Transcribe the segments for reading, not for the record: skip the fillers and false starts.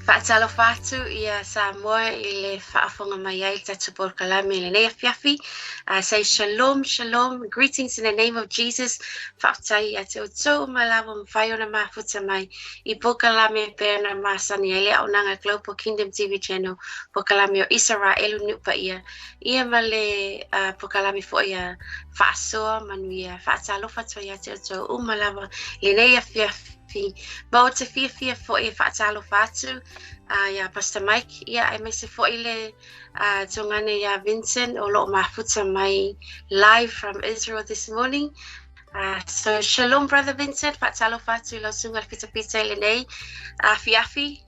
Fa'atalo fatu ia Samoa i le fa'afonga mai ai tatu porkalame le nei afiafi. Say shalom, shalom, greetings in the name of Jesus. Fa'atai ate o tau malawa mwhaiona mafuta mai i porkalame pēna masani ele au nanga Global Kingdom TV channel porkalame o ISARAELU nupa ia. Ia ma le porkalame fo ia fa'asoa manu ia fa'atalo fatu ia ate o tau malawa le nei afiafi. Ba o te fia fo e whaatalo whātu, ia Pastor Mike, ia ai mese fo le tongane ia Vincent o loo mafuta mai live from Israel this morning. So shalom Brother Vincent, whaatalo whātu lau sunga pita le nei, fiafi.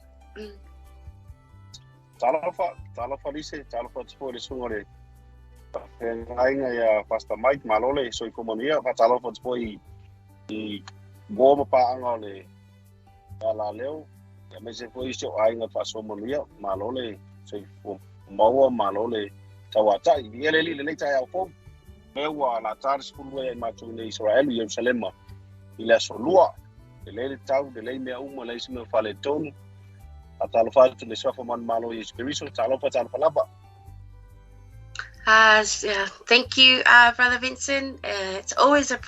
Talo wha Lise, talo wha tupo le sunga le. Ngainga ia Pastor Mike malole, so I komonia, whaatalo wha tupo I Goma paanga le ala leo ya mese foi so ainga fa so monia malole so maua malole tawata i ele le tai au fo mewa la tar school we ma tu le Israel Jerusalem ila so lua le tau le me uma le sime fa le ton atalo fa tu le so fa man malo i spiritual talo fa talo lava. Thank you, Brother Vincent. It's always a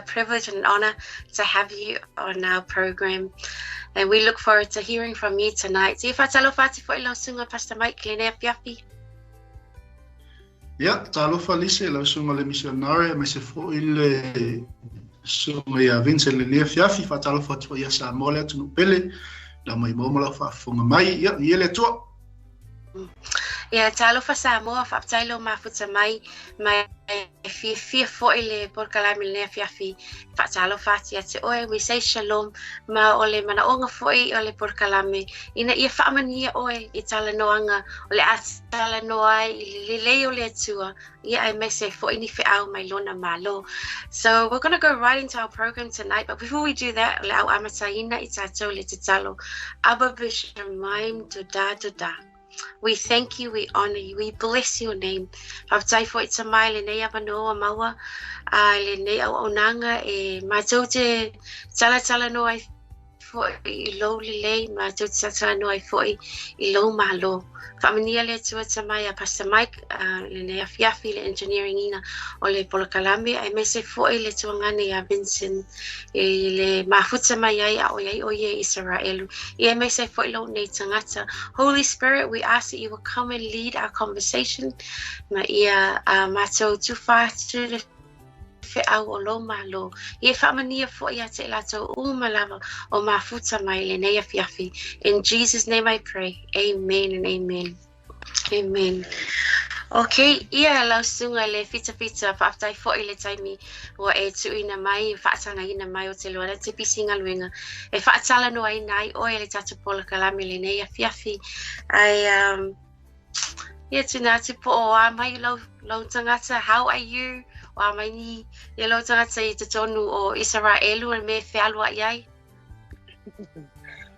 privilege and an honor to have you on our program. And we look forward to hearing from you tonight. If I talo fati fo ilo sunga Pastor Mike, le nea piapi. Yeah, talo fa Lise, ilo sunga le missionary, me se fo ile sunga ia Vincent le nea piapi, fa talo fati fo ia sa mole atu nupele, la mai momola fa fonga mai, ia, iele tua. Ia talo fa Samoa fa tailo mafuta mai fia fo ile porkalame le fiafi fa talo fati ate oe we say shalom ma ole mana onga fo ole porkalame ina ia fa mania oe I tala noanga ole atala noai le ole tua ia I may say fo ini fe au mai lona malo. So we're going to go right into our program tonight, but before we do that le au amataina I tato le talo aba bishamayim da. We thank you, we honor you, we bless your name. Faftai fo it's a mile in Maiava noa maua, le nei au onanga e mātou te tala no ai fo I lo lei, mātou te tala no ai fo I lo malo. Whamania le tua tamai a Pastor Mike, le nei a fiafi le engineering ina o le Polokalame, ai mese fo le tuangane a Vincent, le mafuta mai ai a oye ISARAELU. I mese fo lo nei tangata. Holy Spirit, we ask that you will come and lead our conversation. Ma ia mātou tuwha tu le fe au o lo malo. I whamania fo ia te lato umalawa o mafuta mai le nei a fiafi. In Jesus' name I pray. Amen and amen. Amen. Okay, ia lau sunga le fita whaftai fo I le taimi wa e tuina mai, whaatanga ina mai o te luana te pisinga luenga. E whaatala no ai nai o e le tatu Polokalame le nei a fiafi. Ai, ia tuna te po o a mai lau tangata, how are you? Wa mai ni ia lau tangata I te tonu o ISARAELU e me whialua iai.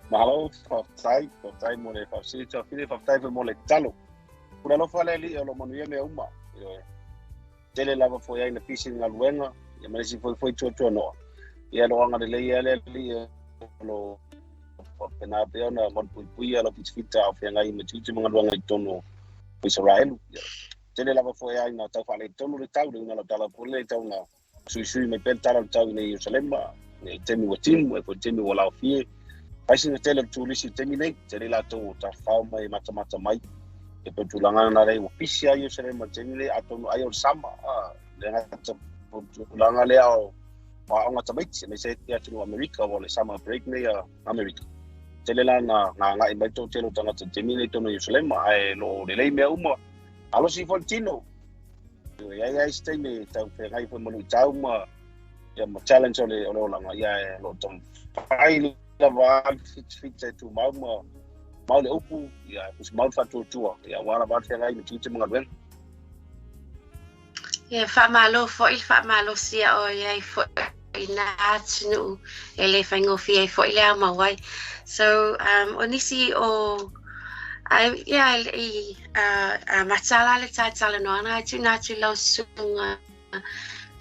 Mahalo, whaftai mo le whafsita, whine whaftai mo le talo. Kuna lo fale li o lo manuia me uma. Tele lava foi ai na pisi na luenga, ia malesi foi tua noa. Ia lo anga de le ia le li lo pena pe ona mon pui lo pitfita o fe ngai metuti mga luanga I tono Israel. Tele lava foi ai na tau fale tono le tau na tala pole tau na sui me pel tala tau nei Jerusalem, nei temi wa timu e ko temi wa la fie. Paisi na tele tu lisi temi nei, tele la to ta fau mai mata mai. E pe tulanga na rei o pisi ai se ma teni atono ai o sama le na tulanga le o nga tabait me se ia tu America o le sama break ne America tele la na i mai to telo tanga te teni tono Jerusalem ai lo le me uma alo si fontino ia stay me tau fe ngai fo mo tau ma ia ma challenge o le langa ia lo tom ai la va fit tu ma mau le upu ia kus mau fatu tua ia wala ba te ngai tu te mga ben ia fa malo sia o ia fo ina atnu ele fango fie fo ile ma wai so onisi o ia matala le tatala no ana tu na tu lo sunga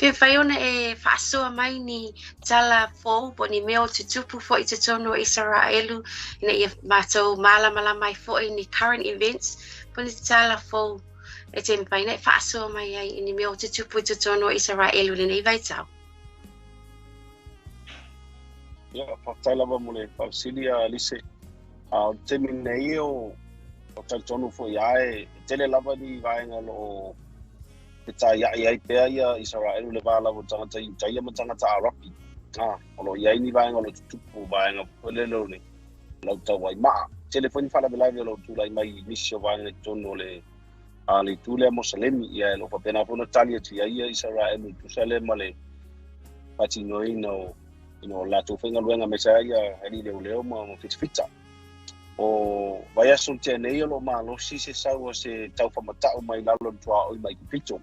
Pe fai ona e whaasoa mai ni tala fōu po ni meo te tupu fo I te tono Israelu ina I mātou mālamala mai fo I ni current events po ni tala fōu e te mpaina e whaasoa mai ai ni meo te tupu I te tono Israelu ni nei vai tau. Ia, whakatailava mole Pausilia Lise. Te minei o taitonu fo iae, tele lava ni vaenga lo te tā iai pēr ia Israelu le wālawa tangata I taia ma tangata Arapi. Olo iai ni vaenga lo tutupu vaenga polelo ni lau tau wai maa. Telefoni whala belaiwe lo tūlai mai nisi o vaenga tono le le tūlea Mosalemi ia lo papena puna talia tu ia Israelu tusalema le pati noina o la tu whenga luenga mesa ia heri leo ma fitfita. O vai aso te nei lo malo si se sau se tau whamatau mai lalo tua oi mai ki pito.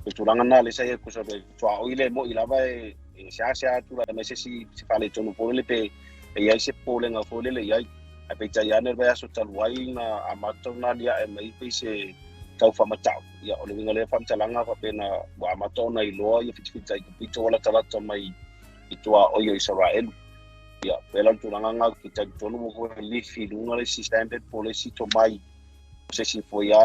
E turanga na le sai ko sa tua oi le mo I lava e sia tu la mese si fale tonu po le pe e ia se pole nga fole le ia a pe tai ane vai aso taluai na amato na dia e mai pe se tau whamatau. Ia o le winga le whamtalanga pa pena wa amato na I loa ia fitfita ki pito wala talata mai I tua oi o Israelu. Ia, pela turanga ngau ki tai tonu mo ko lifi lunga le si standard policy to mai se si foia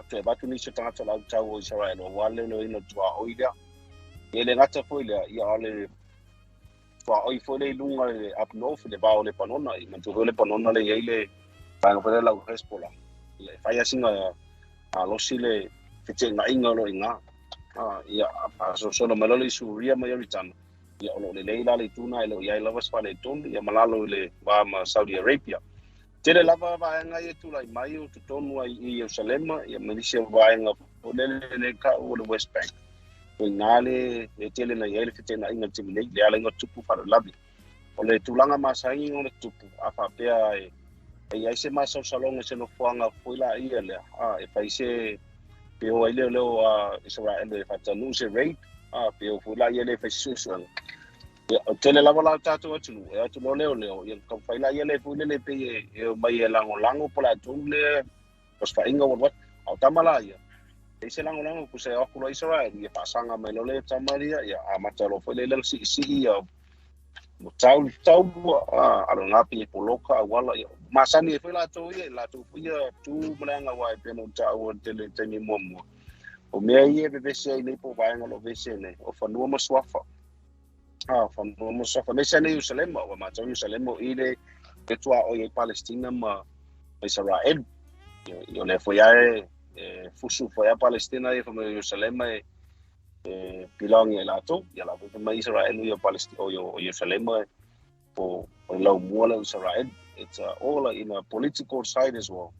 te batu ni se tangata lau tau o Israel o wale lo ino tua oida ele ngata foile ia ale tua oi foile lunga le up north le bao le panona I mantu le panona le ile panga pele lau Hezbollah le fai asinga losi le fite nga inga lo inga ia so solo meloli suria mayoritana ia ono le leila le tuna ilo ia lava spale tonu ia malalo le wa ma Saudi Arabia tele lava vaenga ia tulai mai o tonu ai I Jerusalem ia Malaysia vaenga o le ka o le West Bank o ngale e tele na ia le fitena inga timi le ala inga tupu para labi o le tulanga masai o le tupu apa pea e ia se masa salonga se no fuanga fuila ia le e paise pe o ile le Israel e fatanu se raid pe o fuila ia le faisusuanga o tele lava la tatu atu e atu leo ia ka faila ia le fuile le pe e mai e lango pola tule os fa inga wat au tamala ia e se lango ku se aku Israel ia pasanga mai le tamaria ia amatalo fuile le si ia mo tau alo ngapi poloka wala ia masani e fuila to ia la tu ia tu mlanga wa pe no tau tele teni momo o me ia be se nei po vai ngalo vese nei o fa no mo swafa from Mustafa mesa ne Jerusalem o ma Jerusalem o ile ke tua o Palestina ma Israel yo le foi fusu foi Palestina e from Jerusalem belong e lato ya la ma Israel yo Palestina o Jerusalem o lo mo Israel it's all in a political side as well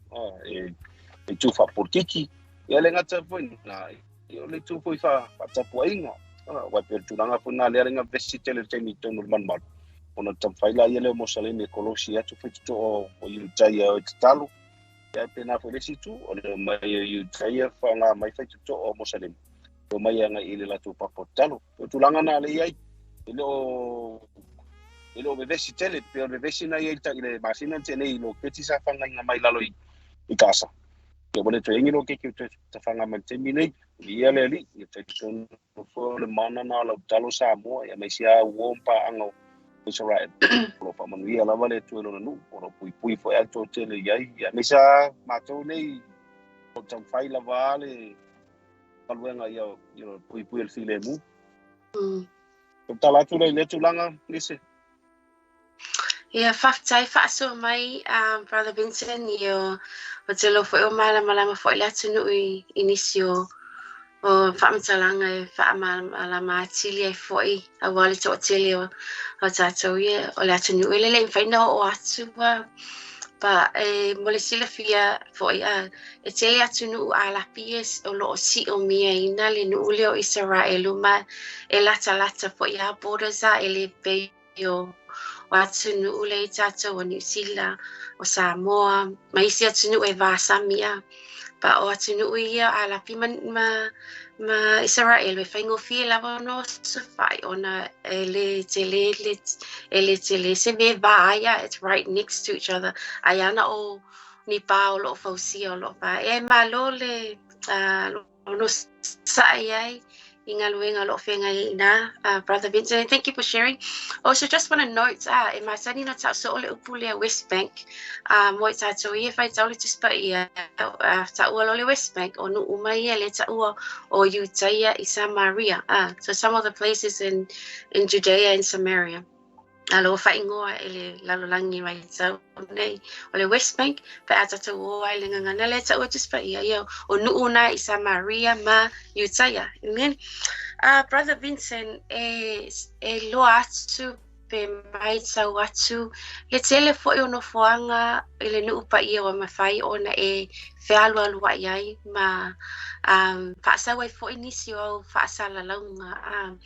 e tu fa politiki ya le ngata foi na yo le tu foi fa tapuinga wa per tulanga puna le nga vesitele temi tonu manmal ona tamfaila ile mosalene kolosia tu fitu o yutaya o talo ya pena felicitu o le mai yutaya fa nga mai fitu o mosalene o mai nga ile la tu papotalo tulanga na le ai ile vesitele per vesina yita ile masina tene lo petisa fa nga mai lalo I casa ke bole to ingilo ke te fanga mantemine ia le li te ton fo le mana na la talo sa mo ia me sia wompa ango Israel lo fa man ia la vale tu lo nu o pui fo ya to tele ia me sa mato nei o tam fai la vale alwenga ia pui el file mu tala tu le tulanga Lise Ia whaftai whaaso mai Brother Vincent o te lo fo o malama fo I atu nui inisio o whaamatalanga e whaamalama atili e fo I a wale to atili o tātou ia o le atu nui le whaina o atu pa mole sila fia fo I e te atu nuu a lapi o lo o si o mia ina le nuu leo Israelu ma e lata fo I a borders a e le pe o atu nuu le tātou o New Zealand o Samoa ma isi atu nuu e Vasamia pa o atu nuu ia a lapi ma Israel e whaingo fia lava no se whai ona ele tele se me vaia it's right next to each other ayana o ni pa o lo fausia o lo pa e malo le ono sa'i ingaluenga lo fenga ina Brother Vincent, and thank you for sharing. Also, just want to note e masani na ta so ole upule West Bank mo ta to ia fai tau le tispa ia ta ua le West Bank o nu umai le ta ua o Utah Isa Maria so some of the places in Judea and Samaria. Alo fa ingoa ele lalolangi mai tau nei o le West Bank pe ata to o ai le ngana le ta o tispa ia o nu una Isa Maria ma Utah. Amen. Brother Vincent e lo atu pe mai tau atu le tele fo e ono foanga ele nu pa ia o mafai ona e fealu alu ai ma fa sa wai fo inisio fa sa la launga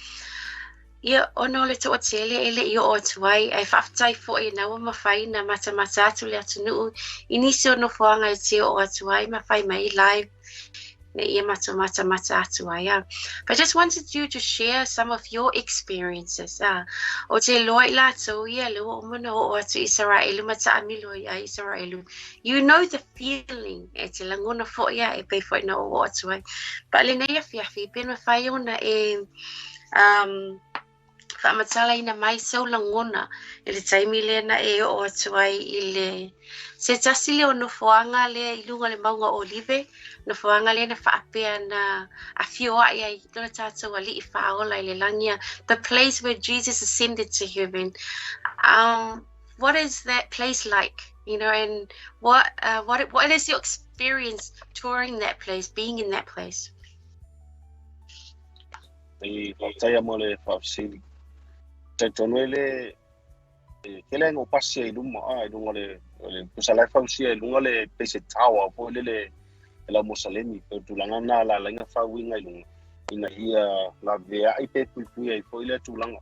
ia ono le to tele ele io o tuai ai faftai fo e na mafai na mata atu le atu nu inisio no foanga e te o tuai mafai mai live. But I just wanted you to share some of your experiences. O te loi la so ia lo mono o atu ISARAELU mata amilo ia ISARAELU. You know the feeling e te langona fo ia e pe fo na o atu ai. But le nei fiafi pe no fai ona e whaamatala ina mai sau langona i le taimi le na e o atu ai i le se tasi le o nofoanga le i lunga le maunga olive nofoanga le na whaapea na a fioa ia i tona tātou ali i whaola i le langia the place where Jesus ascended to heaven. What is that place like? You know, and what is your experience touring that place, being in that place? I whaitaya mo le whaafsiri. Taitonuele kele ngo pasi ai luma ai lunga le pusalai fausia ai lunga le pese tawa po le la mosalemi pe tulanga na la langa fawinga ai lunga ina ia la vea ai pe pui ai po ile tulanga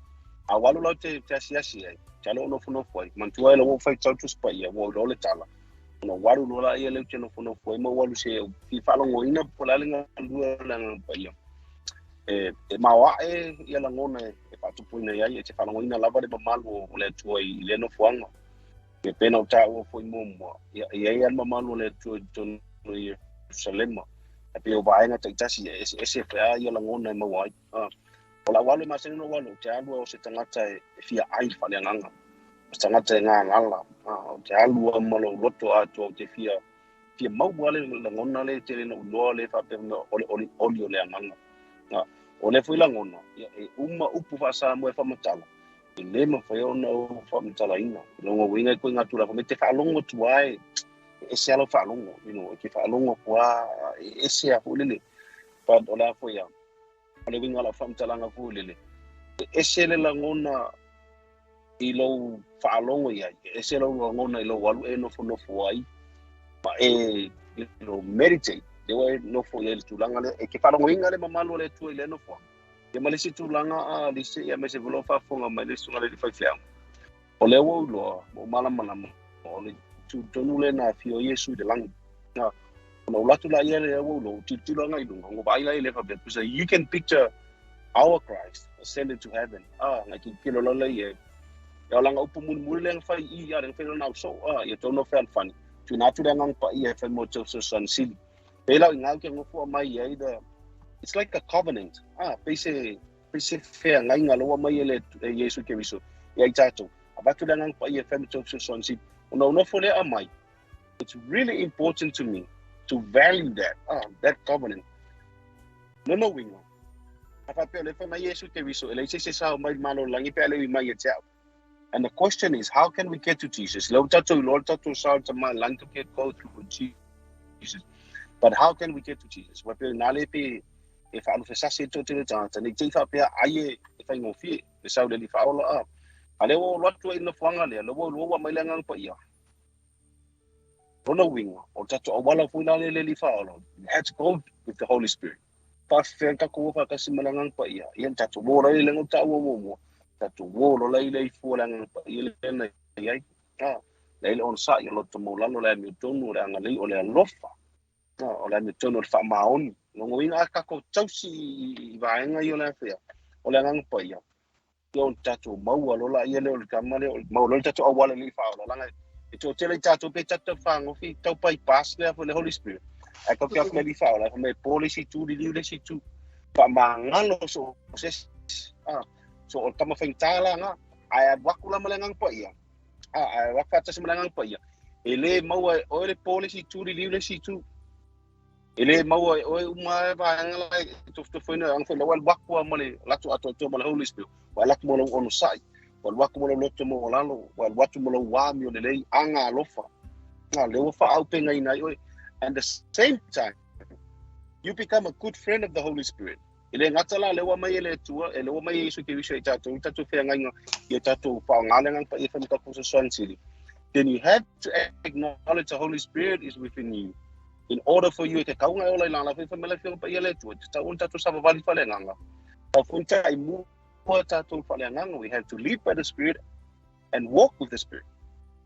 awalu la te asiasi ai talo no funo foi mantua le wo fai tau tu spa ia wo le tala no waru no la ia le teno funo foi mo walu se fi falo ngoina po la lenga lua la pa ia e mawa ia la ngona e patu puina ia e te falo ngoina lava de mamalu o le tuai le no fuanga e pena o tau foi mo ia mamalu le tuai ton ia Salema tapi o vaenga taitasi ese fa ia la ngona mo wai o la walu maseni no walu te alu o se tangata e fia ai fa le nganga tangata nga ngala o te alu o malo loto atu te fia mau wale la ngona le te no lo le fa pe oli le nganga o le foi la ngona e upu fa sa mo fa matala e le mo fa ona o fa matala ina no winga ko ngatu la me te fa longo tuai ese alo fa longo ke fa longo kwa ese a fulele pa ola fo ya ole winga la fam talanga fulele ese le la ngona i lo fa longo ya ese lo ngona i lo walu e no fo ai ma lo meditate de wa no fo le tulanga le ke fa longo winga le mamalo le tu le no fo ke malisi tulanga Lise ya me se volo fa fonga ma le sunga le fa fia ole wo lo mo mala ole tu tonule na fio Yesu de lang na no latu la ia le wo lo tu la ngai lunga ngo baila ile fa bet so you can picture our Christ ascended to heaven like kilo lo le ya langa upu mun le fa I ya le fa na so ya tono fa fani tu na tu ngang pa ia fa mo so san sil pela ngau ke ngo fo mai ia ida it's like a covenant pese fe ngai ngalo mai le Yesu ke viso ya tato abatu ngang pa ia fa mo so san sil no for le amai. It's really important to me to value that covenant. No wingo. Apa pe le fa mai Yesu ke viso ele se sa mai malo langi pe le mai ya. And the question is, how can we get to Jesus? Lord tato sa ta ma lang to get go through Jesus. But how can we get to Jesus? Wa pe na le pe if alu fa sa se to te ta ni te fa pe ai e fa ngo fi le sa le fa ola ale wo lotu ina fuanga le lo mai langang pa ia no winga o tato o wala fuina le fa ola had to go with the Holy Spirit pa fe ka ko fa ka simalangang pa ia tato wo le lengo ta wo tato wo lo le fu langang pa ia le na ia le on sa ia lo to mo la lo le mi tonu le anga le o le lofa o le mi tonu fa maon no winga ka ko tausi va nga yo le fa o le ngang pa ia yo tato mau alola ia le kamale mau lo tato awala li fa ola langa e to tele tato pe tato fa ngo fi tau pai pas le for the Holy Spirit ai ka ka me li fa la me policy tu di leadership tu pa mangalo so so o tama faintala nga ai wakula malangang pa ia ai wakata sa malangang pa ia ele mau o le policy tu di leadership tu ele mau o uma va ngala to foi ang foi lawal wakwa male latu ato male Holy Spirit wa latu mo ono sai wa wakwa mo loto mo lalo wa watu mo wa mi o le anga lofa na le fa au penga ina oi. And the same time, you become a good friend of the Holy Spirit. Ele ngatala le wa mai ele tua, ele wa mai Yesu ke wiso i tatu fe nga i tatu pa ngale ngang pa i fa mta kuso swansili. Then you have to acknowledge the Holy Spirit is within you. In order for you to kaunga ola la fa mele fe pa ele tua, tatu sa vali fa le nga. Pa funta I mu tatu fa le nga, we have to live by the Spirit and walk with the Spirit.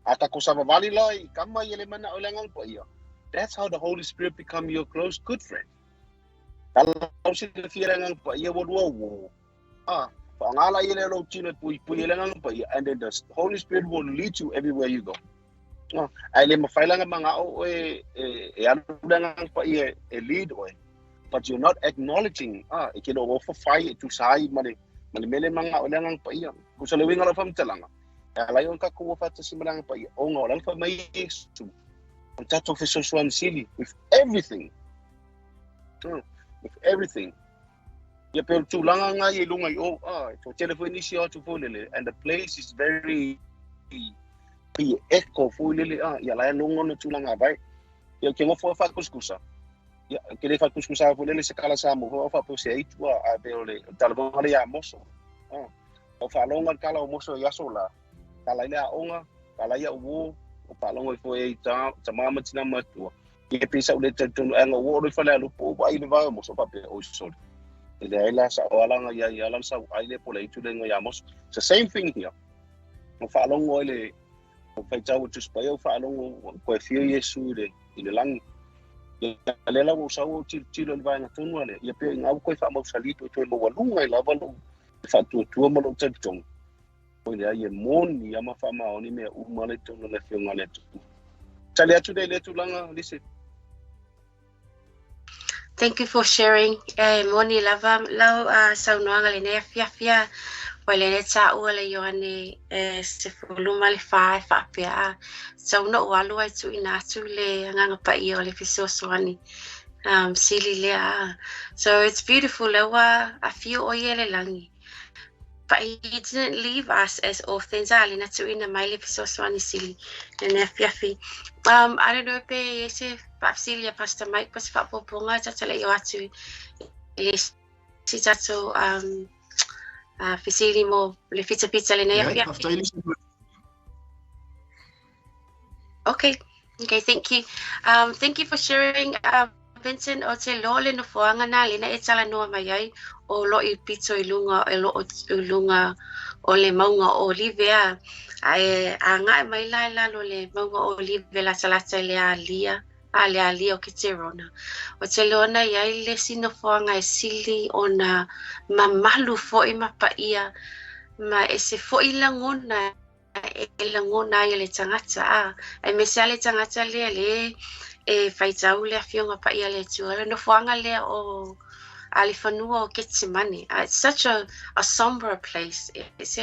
Ata ko sa vali la I kama ele mana ola ngang pa ia. That's how the Holy Spirit become your close, good friend. Kalau sila filangang pa iya wo. Pangala ile lo chino pui langang pa iya, and then the Holy Spirit will lead you everywhere you go. Ai le mafailang mga o langang pa iya lead o. But you're not acknowledging ikino go for fire to sai male mele mga langang pa iya. Kusa lewing ala fam talanga. Alayon ka ko fa tasimalang pa iya. O ngolang fa may Yesu. And that's official Swan City with everything. With everything. Ya pero tu lang nga ilungay to telephone siya to phone and the place is very echo for lele ya la lungon no tu lang abay. Ya kengo fo fa kuskusa. Ya kele fa kuskusa fo lele se kala sa mo fa po se itu pero le talbon ale ya moso. O fa longan kala o moso ya sola. Kala ile onga, kala ya wo o palongo foi mama tina matua e pensa o letra tonu anga o ro fala lo po ai le va mo so pape o so ele ela sa ola nga ya lan sa ai le pola itu le nga mos the same thing here o falongo ele o fai tau tu spa o falongo ko fio Yesu le ile lang ele la o sa o tilo le va nga tonu ale ia pe nga ko fa mo salito to mo walunga ila valo fa tu mo lo tong Oile ai moni ama fama oni me umale tono le fionga le tu. Tali atu de le tu langa Lise. Thank you for sharing. Moni lava saunoanga le ne fia wale le ta ua le yoane se fuluma le fa pia. Sauno walu ai tu ina tu le nganga pa I o le fisosoani. Sili le So it's beautiful lewa a few oyele langi. But he didn't leave us as orphans. Ali na tu ina mai le fisosoani sili le fiafi. I don't know pe yese papsili Pastor Mike pas fa poponga tata le yo atu le si tato fisili mo le pizza le ne fiafi. Okay, thank you. Thank you for sharing, Vincent. O te lo le no foanga na le na e tala noa mai ai o lo I pizza I lunga o le maunga o Olivia. A nga mai la lo le maunga o Olivia la salata le alia o Kitirona. O te lo na iai le sino foanga e sili o na mamalu fo I mapaia ma e se fo I langona e langona I le tangata e me se ale tangata le e faitau le afionga pa ia le tua no foanga le o ali fanua o Getsemani. It's such a somber place. It's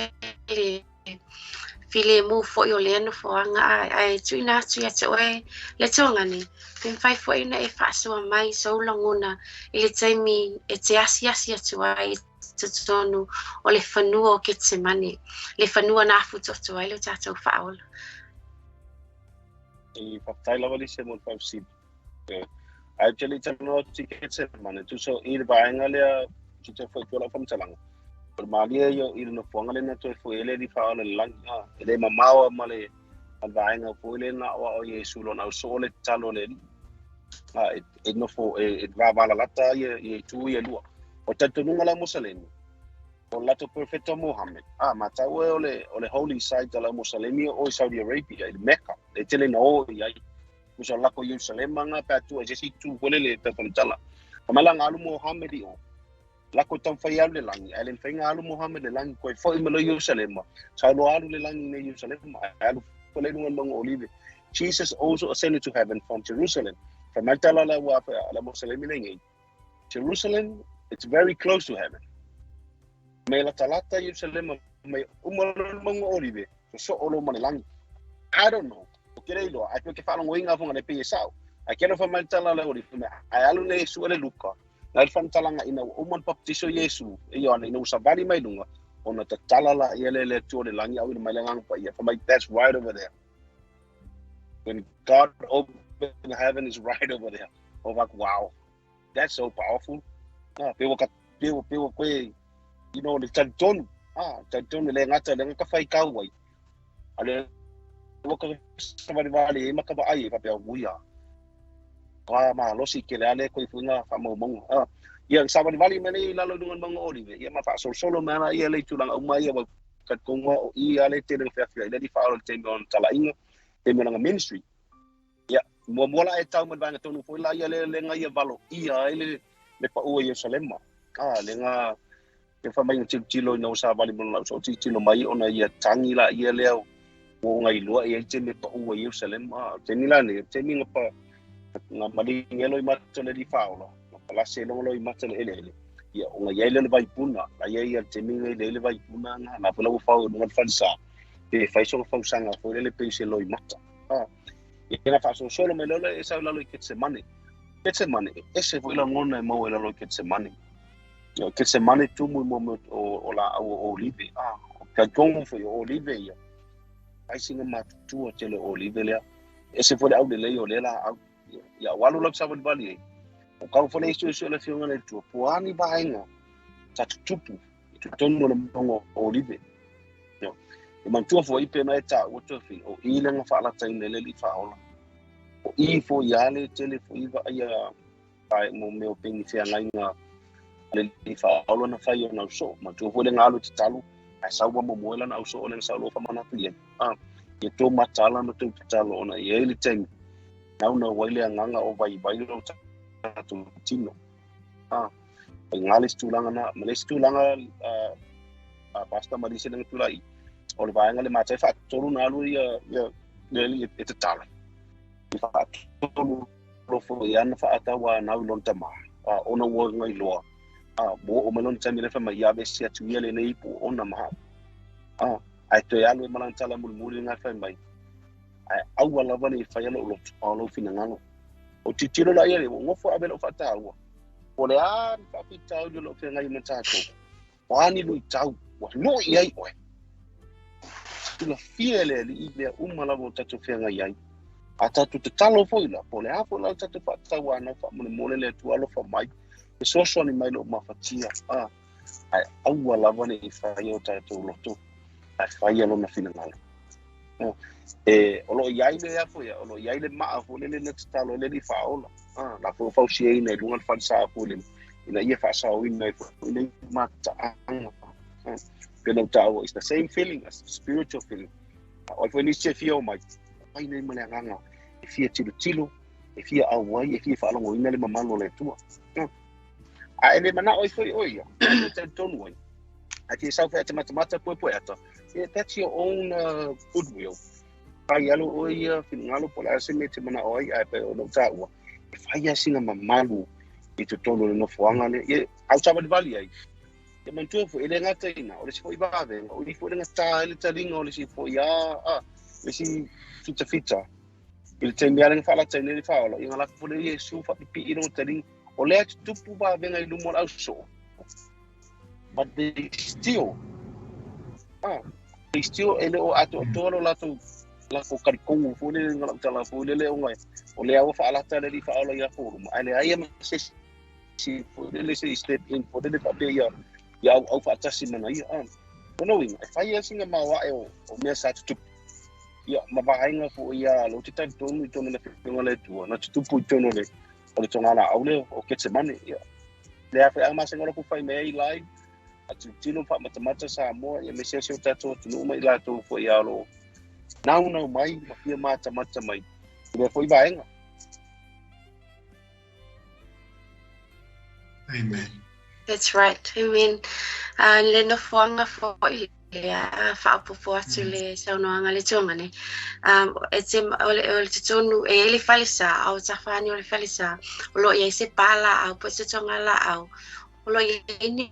really file mu fo yo le no foanga ai tuina tu ya te oe le tonga ni pin fai fo ina e faso mai so langona ile taimi e te asia tu ai tonu o le fanua o Getsemani le fanua na futo tu ai le tato faul I paptai la vali se mo papsi actually tano ticket se mane tu so ir baenga le tu foi tola fam talang por malia yo ir no fongale na to foi ele di fa le lang ele mamawa male baenga foi le na o Yesu lo na so le talo le it no fo it va bala lata ye tu ye lu o tanto nunga la musalemi o lato perfecto Muhammad mata ole holy site la musalemi o Saudi Arabia in Mecca le tele no ya usa la ko Jerusalem nga pa tu je si tu le pe pamtala kamala ngalu Muhammad o la ko tam fayal le lang elen fay ngalu Muhammad le lang ko fo imelo Jerusalem sa lo alu le lang ne Jerusalem alu ko le ngon bang olive Jesus also ascended to heaven from Jerusalem Famaltala la wa la Muslim lengi. Jerusalem, it's very close to heaven. Me la talata Jerusalem me umalon mga olive. So olo manilang. I don't know. Okay lo, I think fa long winga fong na PAIA. I cannot famaltala la olive. I alu le su le luka. Na fan talanga ina umon baptiso Yesu. Iyo na ina usabali mai lunga. Ona tatala la yele le tu le langi au mai langang pa ya. That's right over there. When God opened heaven is right over there. Oh, like, wow, that's so powerful. People kwe, you know, the tanton le ngata le ngaka fai kawai. Ale waka sabari vale makaba ai pa pia buya. Ma losi ke le ale koi funga fa mo mong. Yang sabari vale mene lalo dengan mga olive. Ya ma fa solo mana ia le tulang umai ya kat kongo o ia le te le fa ile di fa le te on talainga te menanga ministry. Ya, mola e tau mabanga tonu foi la ia le ngai valo ia ele le pa o Jerusalem. Le nga ke fa mai tilo no sa vali mon la so tilo mai ona ia tangi la ia le o ngai lua ia te me pa o Jerusalem. Te ni la ne te mi pa nga mali ngelo i matto le di faolo. La se lo i matto le ele. Ia o ngai le vai puna, la ia te mi le vai puna na pula o fa o no fa sa. Te fai so fa sanga foi le pe se lo i matto. Ina fa solo me lola esa la lo Getsemane. Getsemane ese foi la ngona mo la lo Getsemane. Yo Getsemane tu mo o la o olive. Ka tongo foi o olive ya. Ai singa matu o tele olive le. Ese foi au de le o le la ya walu la sa bali. O ka foi isu le fiona le tu. Poani ba inga. Ta tupu. Tu tongo mo olive. Yo. E mantua foi pena eta o tofi o ile nga fa la tain le li fa ola. O I fo yale tele fo iva ia ai mo me o pingi fia nga le li fa ola na fa yo na so mantua fo le ngalo talo ai sa wa mo moela na so le sa lo fa mana tu ye. Ye to matala no to talo ona ye li teng. Na una wile nganga o vai lo tu tino. Ngalis tulanga na malis tulanga pasta marisi nang tulai. O le vaenga le matai fa tolu na lu ia le te tala. Fa tolu lo fo ia na fa ata wa na lon tama. Ona wo ngai loa. Bo o melon tami le fa Maiava se atu ia le nei po ona ma. Ai to ia lo malan tala mulmuli nga fa mai. Ai au wala vani fa ia lo fina ngano. O titilo la ia le ngo fo abelo fa ta wa. O le an fa pitau lo fe ngai matato. Wani lu tau wa no ia i oi. La fiele li ile umala mo tatu fenga yai atatu te talo foila pole hapo la tatu pata wana fa mo le tu alo fa mai so so ni mai lo mafatia ai au la vane I fa yo tatu lo tu ai fa yo na fina ngalo o lo yai le hapo ya o lo yai le ma fo le talo le di fa ola la fo fa si ina lunga fa sa fo le ina ia fa sa o ina fo ina mata Pero it's the same feeling as spiritual feeling. When you say feel my name malanga, if you tilo, if you away, if you follow in the mamano le tua. I never know if you don't win. At yourself at mathemata poeta. That's your own goodwill. Yellow oya, Finalo Polassimate Mana oi, I pay on Ottawa. If I sing a mamalu, it's a total enough one outside the valley. Ke mantua fo ele ngata ina o le si fo ibave o le fo le ngata le talinga o le si fo ya le si fita il te mia le fala tene le fala inga la fo le Yesu fa pi ino taling o le tupu ba venga I lumo au so but they still ele o ato tolo la to la ko karikongo fo le ngala tala fo le o ngai o le au fala tele le fala ya fo ale ai ma si fo le si step in fo le PAIA ya au fa tasi mana ia no wing fa ia singa mawa o me sa tu ya mabainga fo ia lo te tanto no to le pinga le tu na tu pu to no le o le tonga au le o Getsemane ya le afa ama se ngolo ku fa me live atu tino fa matamata sa mo ya me se tato tu mai la to fo ia lo now mai ma mata mai le fo bainga. Amen. That's right. I mean, le no fuanga fo lea whaapopo atu le saunoanga le tuangane. E te ole te tonu e ele whalisa au tawhani ole whalisa o lo ia se pala au po se tonga la au o lo ia ni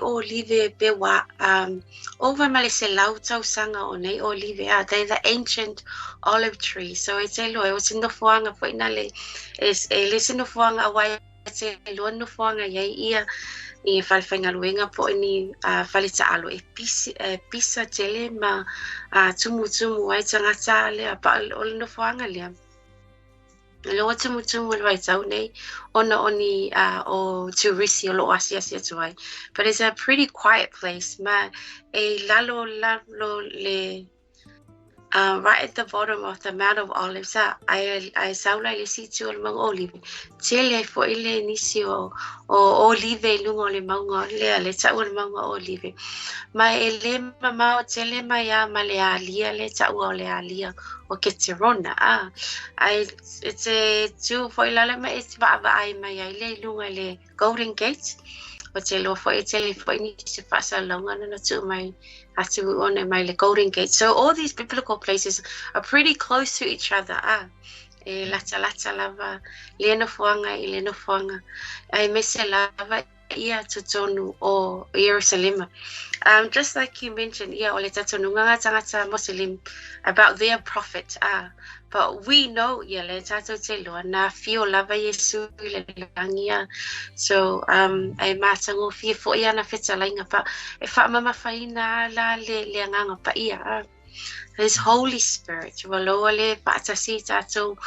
olive pe wa over male se lau tau sanga o nei olive they the ancient olive tree so e te lo e o sino fuanga po ina le e le sino fuanga wai te lo no fuanga ia I whalwhainga luenga po ni whalita alo e pisa tele ma tumu ai tangata le pa ole no whanga lea. Lo tumu le vai tau nei ona oni o tourisi o lo asia tuai. But it's a pretty quiet place ma e lalo le right at the bottom of the Mount of Olives, I saula le sitio le mga olive. Tele fo ile nisi o olive lungo le mga le tau le mga olive. Ma ele mama o tele maya ma le alia le tau o le alia o keterona. It's a tu fo ilale ma it's va ai maya le lunga le Golden Gate. O te lo fo tele fo nisi fasa longa na tu mai atu on mai le Golden Gate. So all these biblical places are pretty close to each other. E lata lava le no fuanga ai me se lava ia tutonu o Jerusalem. Just like you mentioned, ia ole tatonu nga tangata Muslim about their prophet. But we know ia le tato te loa na fio lava Yesu le langia. So ai matango fia fo ia na feta lainga pa e fa mama faina la le nganga pa ia. His Holy Spirit waloa le paatasi tato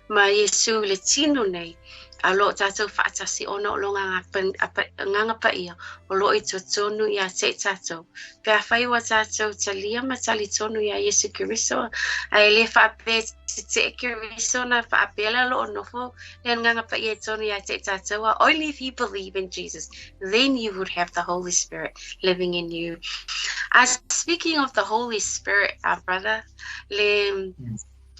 ma Yesu le tinu nei. Alo tato faatasi ono longa nganga pa ia o lo I tonu ia te tato pe afai wa tato talia matali tonu ia Yesu Kristo ai le fa pe te Kristo na fa apela lo nofo le nganga pa ia tonu ia te tato only if you believe in Jesus then you would have the Holy Spirit living in you. As speaking of the Holy Spirit, our brother le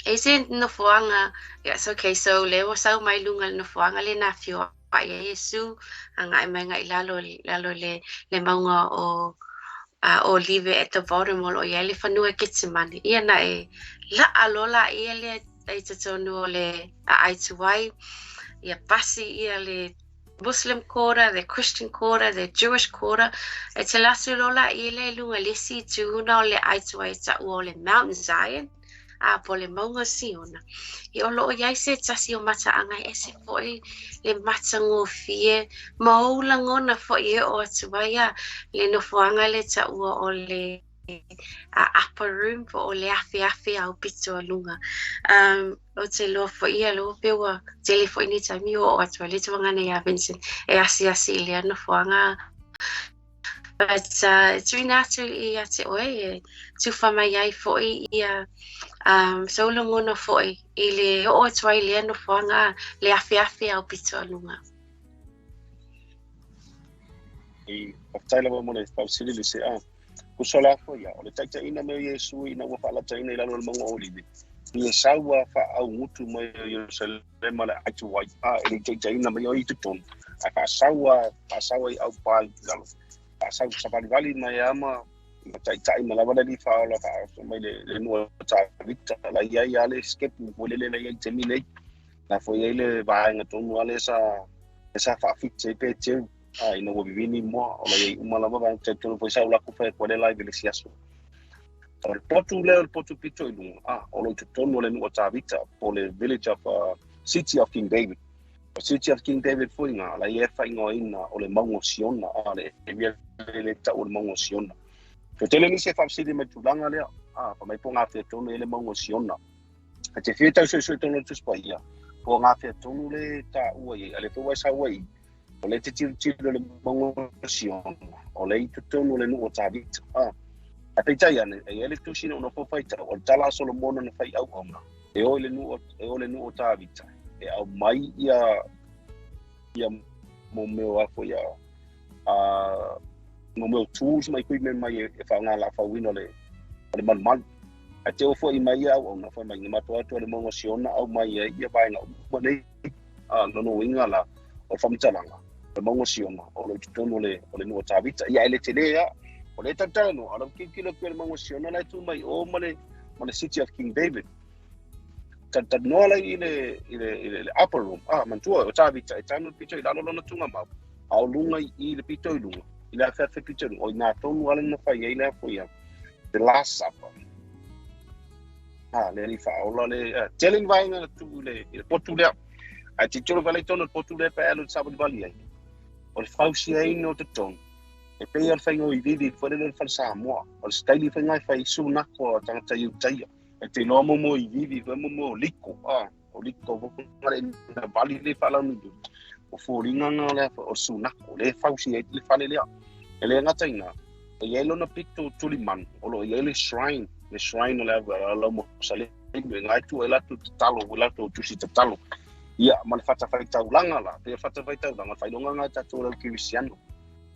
Isn't no fuanga? Yes, okay. So le wasau mai lunga no fuanga le na fio PAIA Yesu anga I mai ngai lalo le maunga o olive at the bottom o ia le fanua kitsimani. Ia na e la alola ia le ai tatonu le ai tuai ia pasi ia le Muslim quarter, the Christian quarter, the Jewish quarter. E te lasu lola ia le lunga lesi tuuna o le ai tuai ta o le Mount Zion. Po le maunga siona. I o loo iai se tasi o mata angai ese foi le mata ngofie maula ngona foi o atuaya le nofuanga le ta ua o le upper room po o le afi au pito alunga. O te loa foi ia loa pewa tele foi ni tami o atua le tuanga nei a Vincent e asi le nofuanga. But it's really natural ia te oe tu whamai ai foi ia so longono foi I le o tuai le no whanga le afi au pito alunga. I whakataila wa mone pausili le se kusola foi ia o le taita ina me Yesu ina wa whalata ina ilalo le mga olive. I e saua wha au ngutu mai o Jerusalem le aitu wai e le taita ina me o I tutonu. A wha saua I au pai lalo. Asal sapali vali Maiava tai malawa di faola fa mai le no ta vita la ia le skep mo le ia temile la foi ele va nga tonu ale esa fa fixe pe che ai no vivini mo o la malawa va te tonu foi sa la ku fa ko le live le siaso el potu pito ilu o lo tonu le no ta vita po le village of city of King David. The city of King David foi nga la ia fa ina o le mango siona ale le ta o le mango siona. So tele ni se fa sidi me tulanga le pa mai ponga fe tonu le mango siona. A te feta so tonu tu spaia. Ponga fe tonu le ta ua ia le foi sa wai. O le titi le mango siona. O le tonu le no ta vita. A pe tai ane e le tu sino no po faita o tala Solomon na fai au ona. E o le no ta vita. E au mai ia mo meu afo ia mo meu tools mai kui mai e fa nga la fa wino le man a te ofo I mai au na fa mai ma to le mo siona au mai ia vai nga mo nei no winga la o fa mitalanga le mo siona o le tonu le no tavita ia ele tele ia O le tatala no, ala kikila kwe le mangosiona lai tu mai o male City of King David. Tata no la i le upper room. Mantua o tavi tai tanu pito I lalo lona tunga mau. Au lunga I le pito I lunga. I le afeafe pito o ina tonu ala na whai I le afoia. The Last Supper. Le li whaola le telling vainga na tu le potu lea. Ai te toro vale tonu potu lea pa alo sabon vali ai. O le whausi ai no te tonu. E pei al whaingo I vivi fwere le whalsa moa. O le staili whaingai whai sunako tangata iu taia. E te loa momo I vivi, ve momo liko. O liko, vokungare na vali le whala nudu. O fōringa ngā lea o sunako, le whausi e le whale lea. E le ngata ina, e ielo na pito tuli man, o lo ielo shrine. Le shrine o lea la mo sale. E ngai tu e latu te talo, e latu tusi te talo. Ia, ma le whata whaitau langa la, pe whata whaitau langa, whailonga ngā tatou lau kirisiano.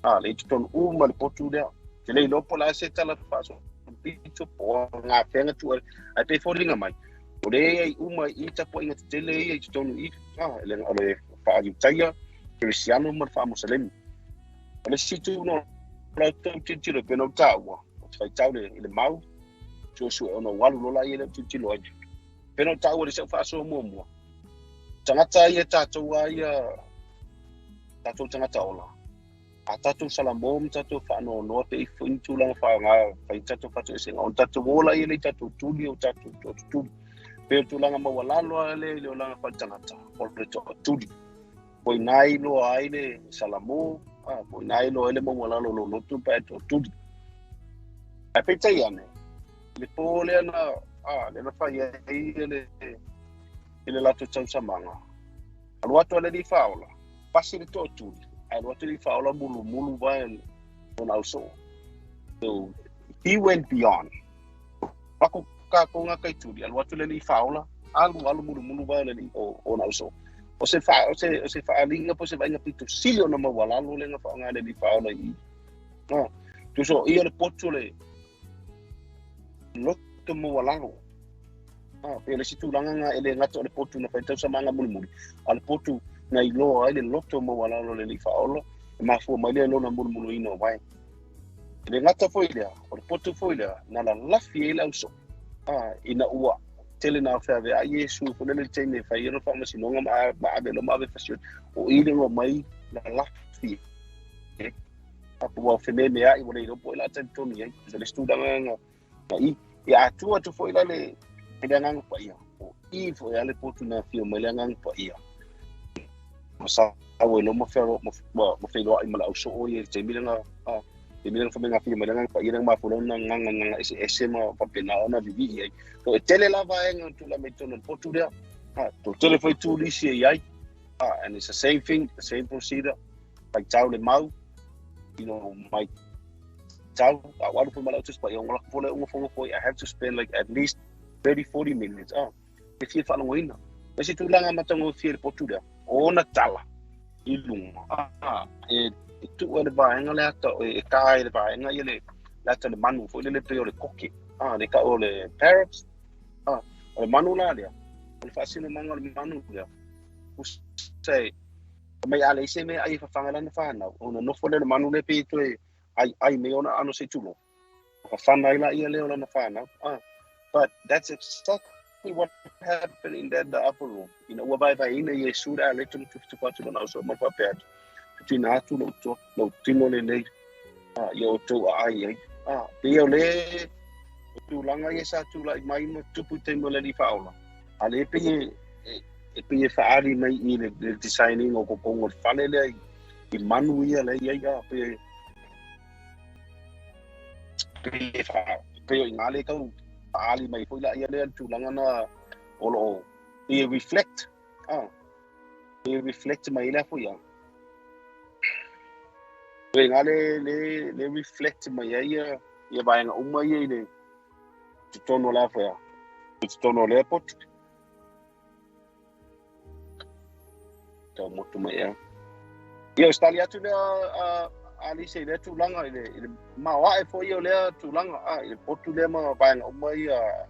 Le tonu ma le potu lea. Te lei lopo la se tala whaso. Pito po ngā whenga tu ai pe whoringa mai. O le ai uma I tapo inga te tele ai te tonu I. Le whaari taia, Kirisiano ma wha Musalemi. O le situ no lau tau titilo peno tāua. O te whaitau le mau. Joshua ono walu lola I le titilo ai. Peno tāua le seu whaaso mua. Tangata I tātou ai tātou tangata ola. A tatou salamom tatou whaano noa pe I whaintu langa whaanga whai tatou whatu e senga. O tatou wola I le tatou tuli o tatou tuli. Pe o tūlanga mawalalo le o langa whaitangata. O le tuli. Poi nai lo ai le salamo. Poi nai lo ele mawalalo lo lotu pa e tuli. Ai peitai ane. Le pōle ana, le na whai ai le lato tau samanga. Alu atu ale li whaola. Pasi le tō tuli. I want to follow mulu by on also. So he went beyond. Ako ka ko nga kay tuli al watu le faula alu mulu by on also. O se fa linga po se vai nga pito silio na mawala lo le nga fa nga le faula I. No. Tu so I le potule. Lot mo wala lo. Pe le situ langa nga ele nga to le potu na fa tau sa manga mulu. Al potu na I loa ai le loto mo wala lo le li whaolo, e mafu mai le lo na mulu ino wai. E le ngata foi lea, o le potu foi lea, na la lafi e lau so. Ina ua, tele na whea a Yesu, kone le teine whai ino wha masinonga maabe lo maabe fasyon, o ile ngo mai na lafi. Apu wau whenene ai, wane ino po ila tani toni ai, le studanga nga I, e atua tu foi la le ngang pa ia, o I foi ale potu na fio mai le ngang pa ia. Masa awe lo mo fero I mala uso o ye te milanga famenga fi milanga pa irang ma fulon nang ese ma papena ona vivi ai to tele la va en tu la meton potu dia to tele foi tu Lise ai and it's the same thing, the same procedure like tau le mau my tau what for mala just pa yung wala pole I have to spend like at least 30-40 minutes if you follow wina kasi tu lang matango fi potu dia ona tala ilunga tu le vaenga le ata e kai le vaenga ile lata le manu fo le pe o le koki le ka o le parrots o le manu la le o fasino manga le manu le usai mai ale se me ai fa fanga na fa na ona no fo le manu le pe to ai me ona ano se tulo fa fanga ila ile ona na fa na but that's exactly what happened in the upper room. Whereby ina Yesu da le tu patu na so mo pa pe. Tina tu no tino le yo to ai pe yo le tu langa yesa tu like mai mo tu pute mo le faula. Ale pe faali mai I le designing o ko ngo fale le I manu ia le ia pe ngale ka ali mai foi la ia le tu langa na olo I reflect mai la foi ngale le reflect mai ia vai nga uma ia le tu tono la foi tu tono le pot to motu mai ia stali atu le ali se le tu langa ile ma wa e foi le tu langa ile potu le ma vai nga uma ia.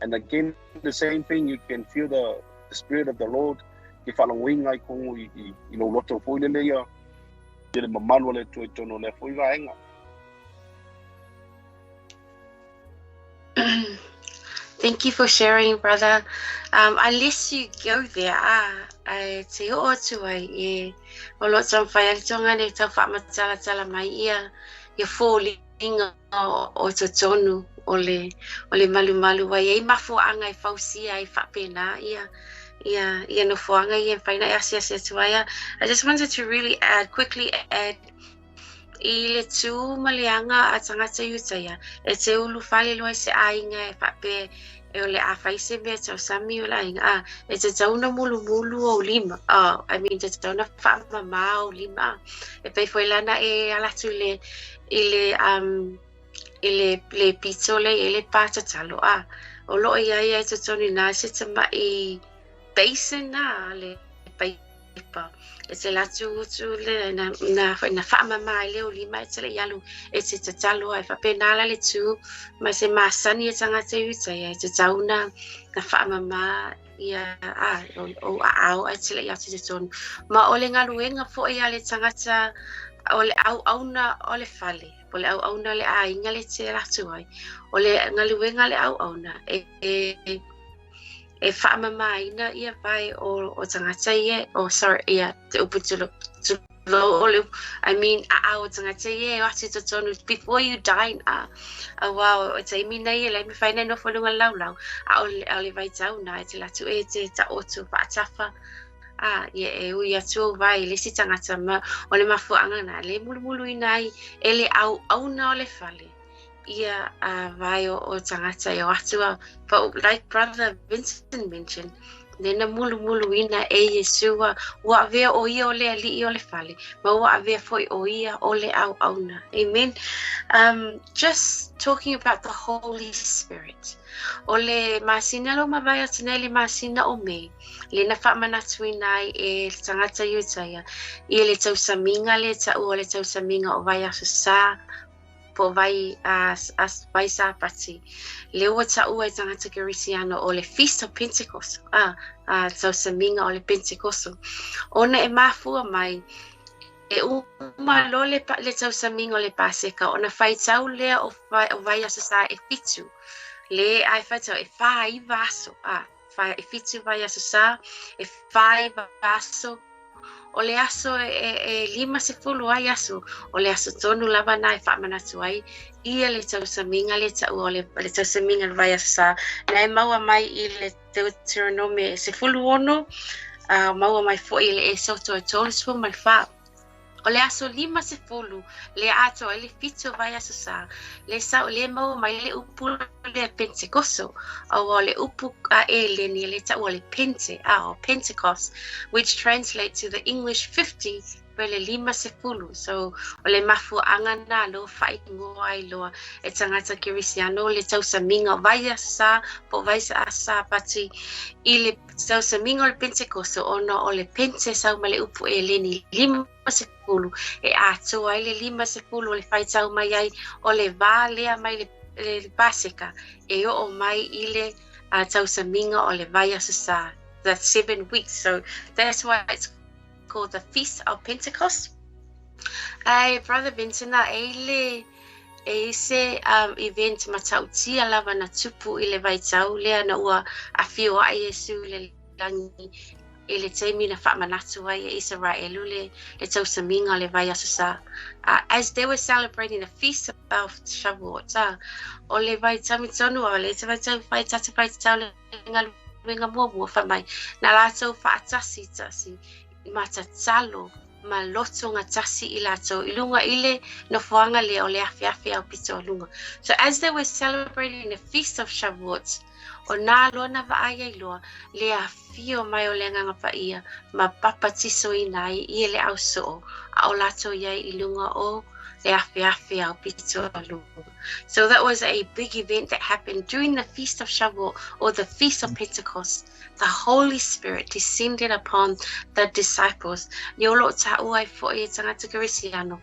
And again, the same thing, you can feel the Spirit of the Lord. If I don't wing, I can, lot of food in there. Did a mamalo le to no le foi vaenga. Thank you for sharing, brother. Unless you go there, te o tu ai e o lo tau whai ali tonga ne tau whamatala tala mai ia fōlinga o to tonu o le malu wai e mafu anga e fausia e whapena ia no fuanga ia whaina e asia tuaia. I just wanted to really quickly add I le tū maleanga a tangata iutaia e te ulu whale loa se ainga e whape e o le a whaise mea tau sami o la inga e te tauna mulu o lima I mean te tauna whaamama o lima e pei whailana e alatu le pito le le pātatalo o lo ia e te tonu nā se te mai basin na le paipa e te latu utu le na whaamama e leo lima e te le ialu e te tatalo e whapenala le tū mai se māsani e tangata iutai e te tauna na whaamama ia o ao e te le iau te tonu ma o le ngaluenga fo ia le tangata o le auna o le whale o le auna le ainga le te latu ai o le ngaluenga le auna e whaamamaina ia vai o tangata ia ia te uputulo I mean o tangata ia o ati tonu before you dine wow o te imi nei le mi whaina no whanunga lau o le vai tauna e te latu e te ta otu whaatafa ia e ui atu vai le si tangata ma o le mafuanga na le mulu inai e le auna o le whale ia vai o tangata o atua but like brother Vincent mentioned nena mulu ina e Yesua wa vea o ia o le ali o le fale ma wa vea foi o ia o le auna amen. Just talking about the Holy Spirit o le masina lo mavai atana le masina o me le na whaamanatu inai e tangata iutaia i le tausaminga le tau o le tausaminga o vai asa po vai vai sa pati le o tau e tangata Kirisiano o le Feast of Pentecost tausaminga o le Pentecost ona e mafua mai e uma lo le tausaminga o le Paseka ona whai tau lea o vai asa e fitu le ai whaitau e whai vaso e fitu vai asa e whai vaso o le aso e lima se fulu ai aso o le aso tonu lava nai whaamanatu ai ia le tausaminga le tau o le tausaminga le vai asa na e maua mai I le Deuteronomy se fulu ono maua mai fo I le e soto e tonu sfu mai wha o le aso lima se fulu le ato e le fitu vai asa le sao le maua mai le upu le Pentecosto o le upu e le ni le tau o le Pente o Pentecost which translates to the English 50 pele lima se fulu so o le mafu angana lo fai ngoai lo e tangata Kirisiano le tausaminga vai asa po vai asa pati I le tausaminga o le Pentecost ono o le Pente sau ma le upu e le ni lima se fulu e ato ai le lima se fulu o le fai tau mai ai o le va lea mai le Paseka e o mai I le tausaminga o le vai asa that's 7 weeks so that's why it's called the Feast of Pentecost. Brother Vincent, se event matautia lava na tupu I le vaitau lea na ua awhio a Yesu le langi e le teimi na whaamanatu ai e ISARAELU le tausaminga le vai asa. As they were celebrating the Feast of Shavuot, o le vaitau mitonu o le te vaitau vaitau le ngaluenga mua whamai na lātou whaatasi matatalo ma loto ngatasi I lato ilunga ile no fuanga le o le afiafi au pito lunga. So as they were celebrating the Feast of Shavuot, o nā lona vaaya iloa le afio mai o le nganga paia ma papatiso inai I le au soo a o lato iai ilunga o le afiafi au pito lunga. So that was a big event that happened during the Feast of Shavuot or the Feast of Pentecost. The Holy Spirit descended upon the disciples. Niolo ta'u ai fo e tangata Kirisiano.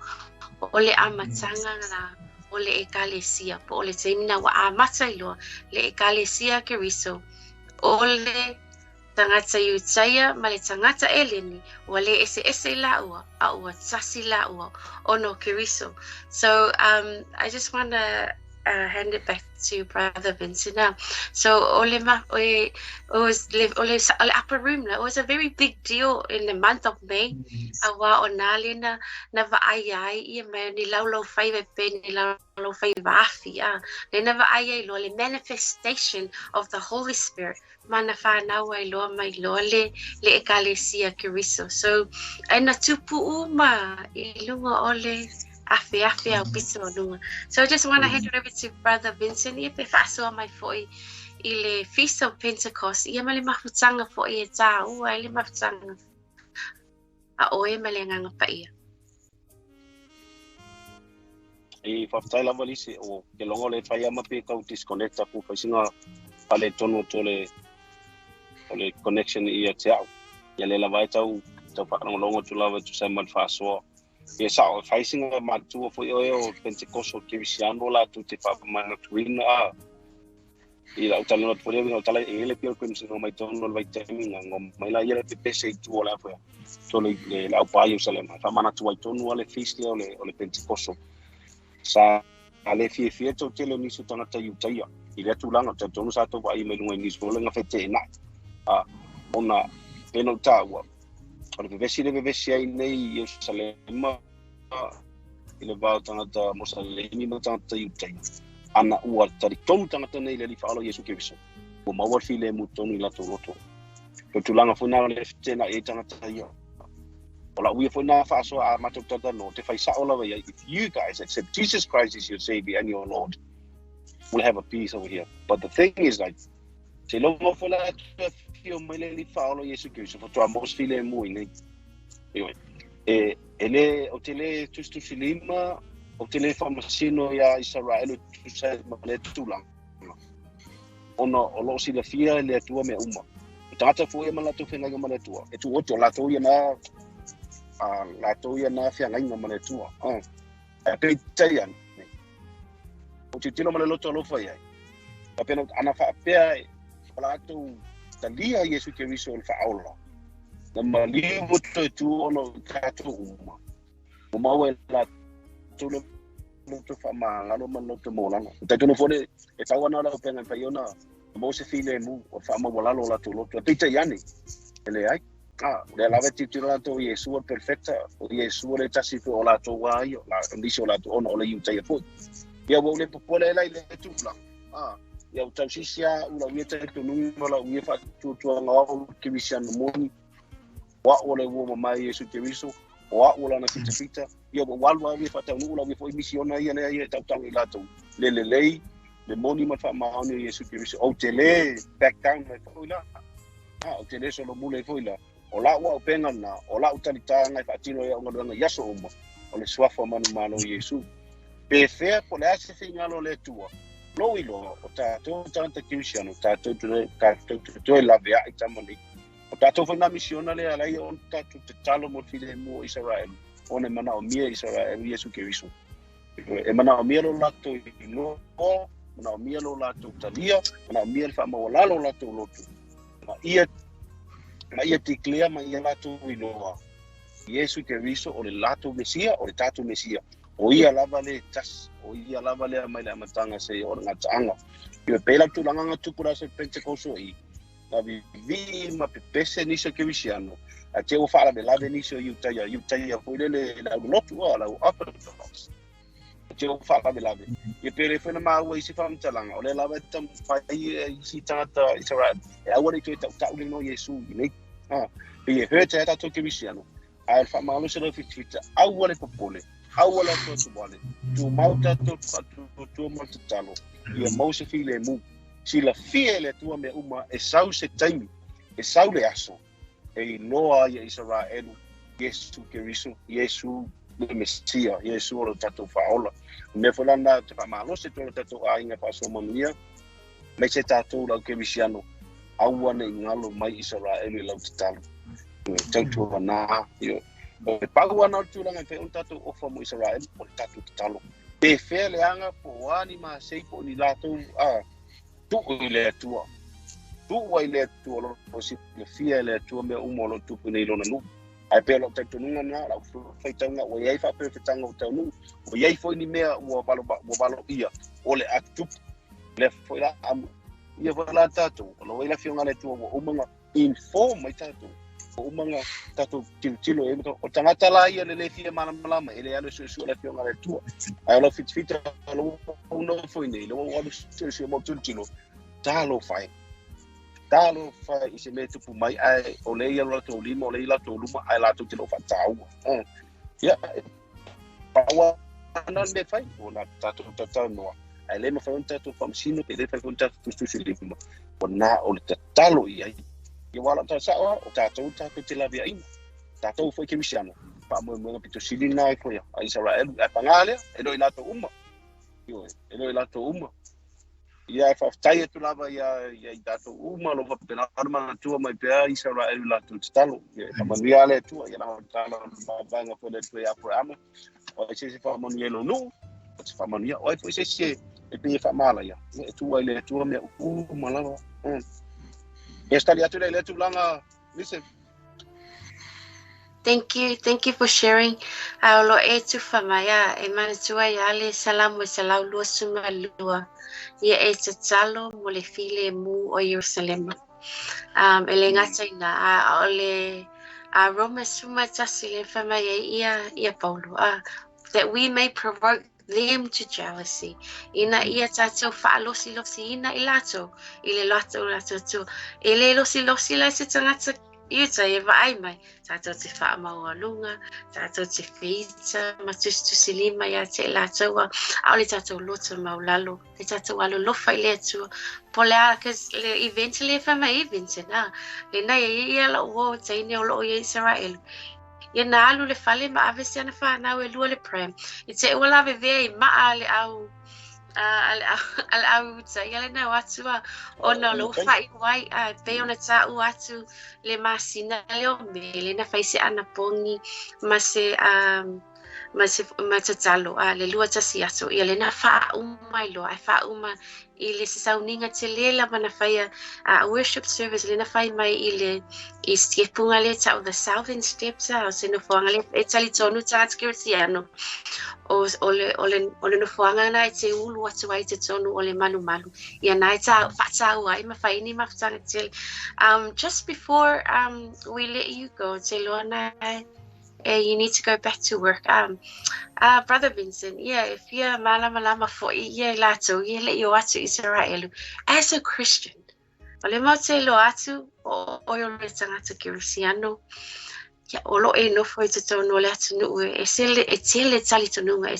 O le amatanga na o le ekalesia. Po o le teimina wa amata iloa le ekalesia Kiriso. O le tangata iutaia ma le tangata eleni. O le ese laua. A ua tasi laua. Ono Kiriso. So I just want to hand it back to Brother Vincent now. So upper room, it was a very big deal in the month of May. Awa onali na vaayai ia mai ni laulau fai pe ni laulau fai vafi le na vaayai lo le manifestation of the Holy Spirit mana fa na wai lo mai lo le ekalesia Keriso. So ana tupu uma ilunga ole Afele au pizza lunga. So I just want to hand it over to Brother Vincent. If I saw my foi ile Feast of Pentecost, ia mali mafutanga foi ta ile mafutanga. A oe mali nganga paia. E fatai lava Lise o ke longo le fai ama pe kau disconnecta ku fasinga pale tono tole ole connection ia tau. Ia le lava tau pa longo tu lava tu sai mal faso. E sao facing ma tu foi o Pentecost Cristiano la tu te fa mana twin e la utalo por eu no tala ele pio que no mai tono vai termina ngom mai la ia te pese tu ola foi to le la PAIA Jerusalem fa mana tu vai tono ole feast ole Pentecost sa ale fie to tele ni su tona tai utai i le tu langa te tono sa to vai me lunga ni so lenga fete na ona peno tawa ole vesi ai nei Jerusalem ile va tangata Mosalemi ma tangata utai ana ua tari tonu tangata nei le li faalo Yesu Keriso o mawar file mu tonu la to loto to tulanga funa le tena e tangata ia ola ui funa fa so a mato tata no te fai sa ola vai if you guys accept Jesus Christ as your Savior and your Lord we'll have a peace over here. But the thing is like se lo mo fula fio mele li faalo Yesu Keriso for to amos file mu nei anyway ele o tele tustu silima o tele famasino ya ISARAELU tu sai male tulang ono o lo sila fia le tua me uma tata foi mala tu fenga male tua e tu oto la to ya na fia ngai male tua e pe tayan o titilo male loto lo foi ai apena ana fa pe la tu talia Yesu Keriso fa aula na malimu tu ono katu uma we la tu lo tu fa manga lo man to mola no te tu no fone e tawana la pena pa yona mo se file mu o fa mo la lo la tu lo te yani ele ai le la veti tu la to Yesu perfecta o Yesu le tasi fo la to wa yo la condition la to ono le yuta ye fo ya wo le popole la ile tu la ya utansisia ula wieta tu nungo la wifa tu nga Christian moni wa ole wo mai Yesu Keriso wa ola na fita ia walwa we fata ula we foi misiona ia le tau ila tu le moni ma fa ma oni Yesu Keriso o tele back down le foi la o tele so lo mule foi la ola wa penga na ola utalita ngai fatino ia ngona yaso mo ole swafa manu Yesu pe fe po le ase finalo le tua lo ilo o to tanta Cristiano to la vea itamoni o tato foi na misiona le ala on tato te talo mo file mo ISARAELU one mana o mia ISARAELU Yesu Keriso e mana o mia lo lato no mana o mia lo lato talia mana o mia fa mo lalo lato loto ma ia declare ma ia lato inoa Yesu Keriso o le lato Mesia o le tato Mesia o ia lava le tas o ia lava le mai le matanga se o nga tanga e pela tu langa tu pura se Pentecost i na vi ma pese ni se Cristiano a te o fala de la veniso utaya foi le la lotu ala o apostles te o fala de la e pere foi na ma o isi fam talanga o le lava tam pai si tata ISARAELU e awori tu ta no Yesu ni e hete ta to Cristiano al fa malo se lo fitita awole popole awala to bole tu mauta tu mauta talo ia mose file mu sila fiele tu me uma e sau se taimi e sau le aso e noa ia ISARAELU Yesu Keriso Yesu le Mesia Yesu o tato faola me folanda te malo se to tato ainga paso monia me se tato la Cristiano awana ngalo mai ISARAELU la talo tato na yo o pagu ana tu langa pe un tato ofa mo ISARAELU o tato talo pe fele anga po ani ma sei po ni lato tu ile tu lo si le fiele tu me umolo tu ne lo nu ai pe lo te tununga na la fai tanga o ia fa pe tanga o tanu o ia foi ni mea o balo ia ole atu le foi la am ia foi la tatu lo ia fionga le tu o manga inform mai tatu o manga tatu tilo e o tangata la ia le fia malama ele alo su le fionga le tu ai lo fita lo no foi nei lo o su mo tilo talo fai ise me tupu mai ai o le ia la to limo le ia to luma ai la to tilo fa tau ia pa ana me fai o na tatu no ai le mo fai tatu fa msino pe le fai tatu tu limo o na o le talo ia ia wala ta sa o tatu te la via ina tatu foi que me chama pa mo pito silina foi ai ISARAELU ai pangale e do ila to uma io e do ila to uma ia fa tai tu lava ia tatu uma lo fa pena arma tu mai pe ISARAELU la tu talo ia mania le tu ia na talo banga foi le tu ia programa o se fa mania no no se fa mania o foi se e pe fa mala ia tu ai le tu me malava esta dia tu le tu langa Lise. Thank you for sharing. Lo e tu famaya e mana tua ya le salamu salau lua suma lua. Ia e te talo mo le file mu o Jerusalem. Ele ngata ina ole Roma suma tasi le famaya ia Paulo. That we may provoke them to jealousy. Ina ia tato losi ina ilato. Ile lato tu. Ile losi la se tangata ia tai e vai mai. Tato te wha maua tato te whita, matustu silima ia te latoa. Aole tato lota maulalo. Te tato alo lofa i le atua. Polea, cause eventually if I'm Vincent, le na ia la uo taine o loo ia ISARAELU. Ia na alu le fale ma ave se ana whanau e lua le prem. I te ua lawe vea I maa le au al au uta. Ia le na watua o na lo whai wai pe ona ta u atu le masina le o me. Le na whaise ana pongi ma se matatalo le lua tasi atu. Ia le na wha uma I loa. Wha uma I le se sauninga te lela mana whaia worship service le na whai mai I stepunga le tau the southern steps o se no whaanga le e tali tonu taat kirisiano o le no whaanga na e te ulu atu ai te tonu o le malu ia na e whatau ai ma whaini ma whatanga tele just before we let you go te loa na you need to go back to work. Brother Vincent, if you're malama for lato, let you atu ISARAELU. As a Christian, ole mo te lo atu o yo le tangata kirisiano. Ya olo e no foi te tono le atu NUU e tele tali tonunga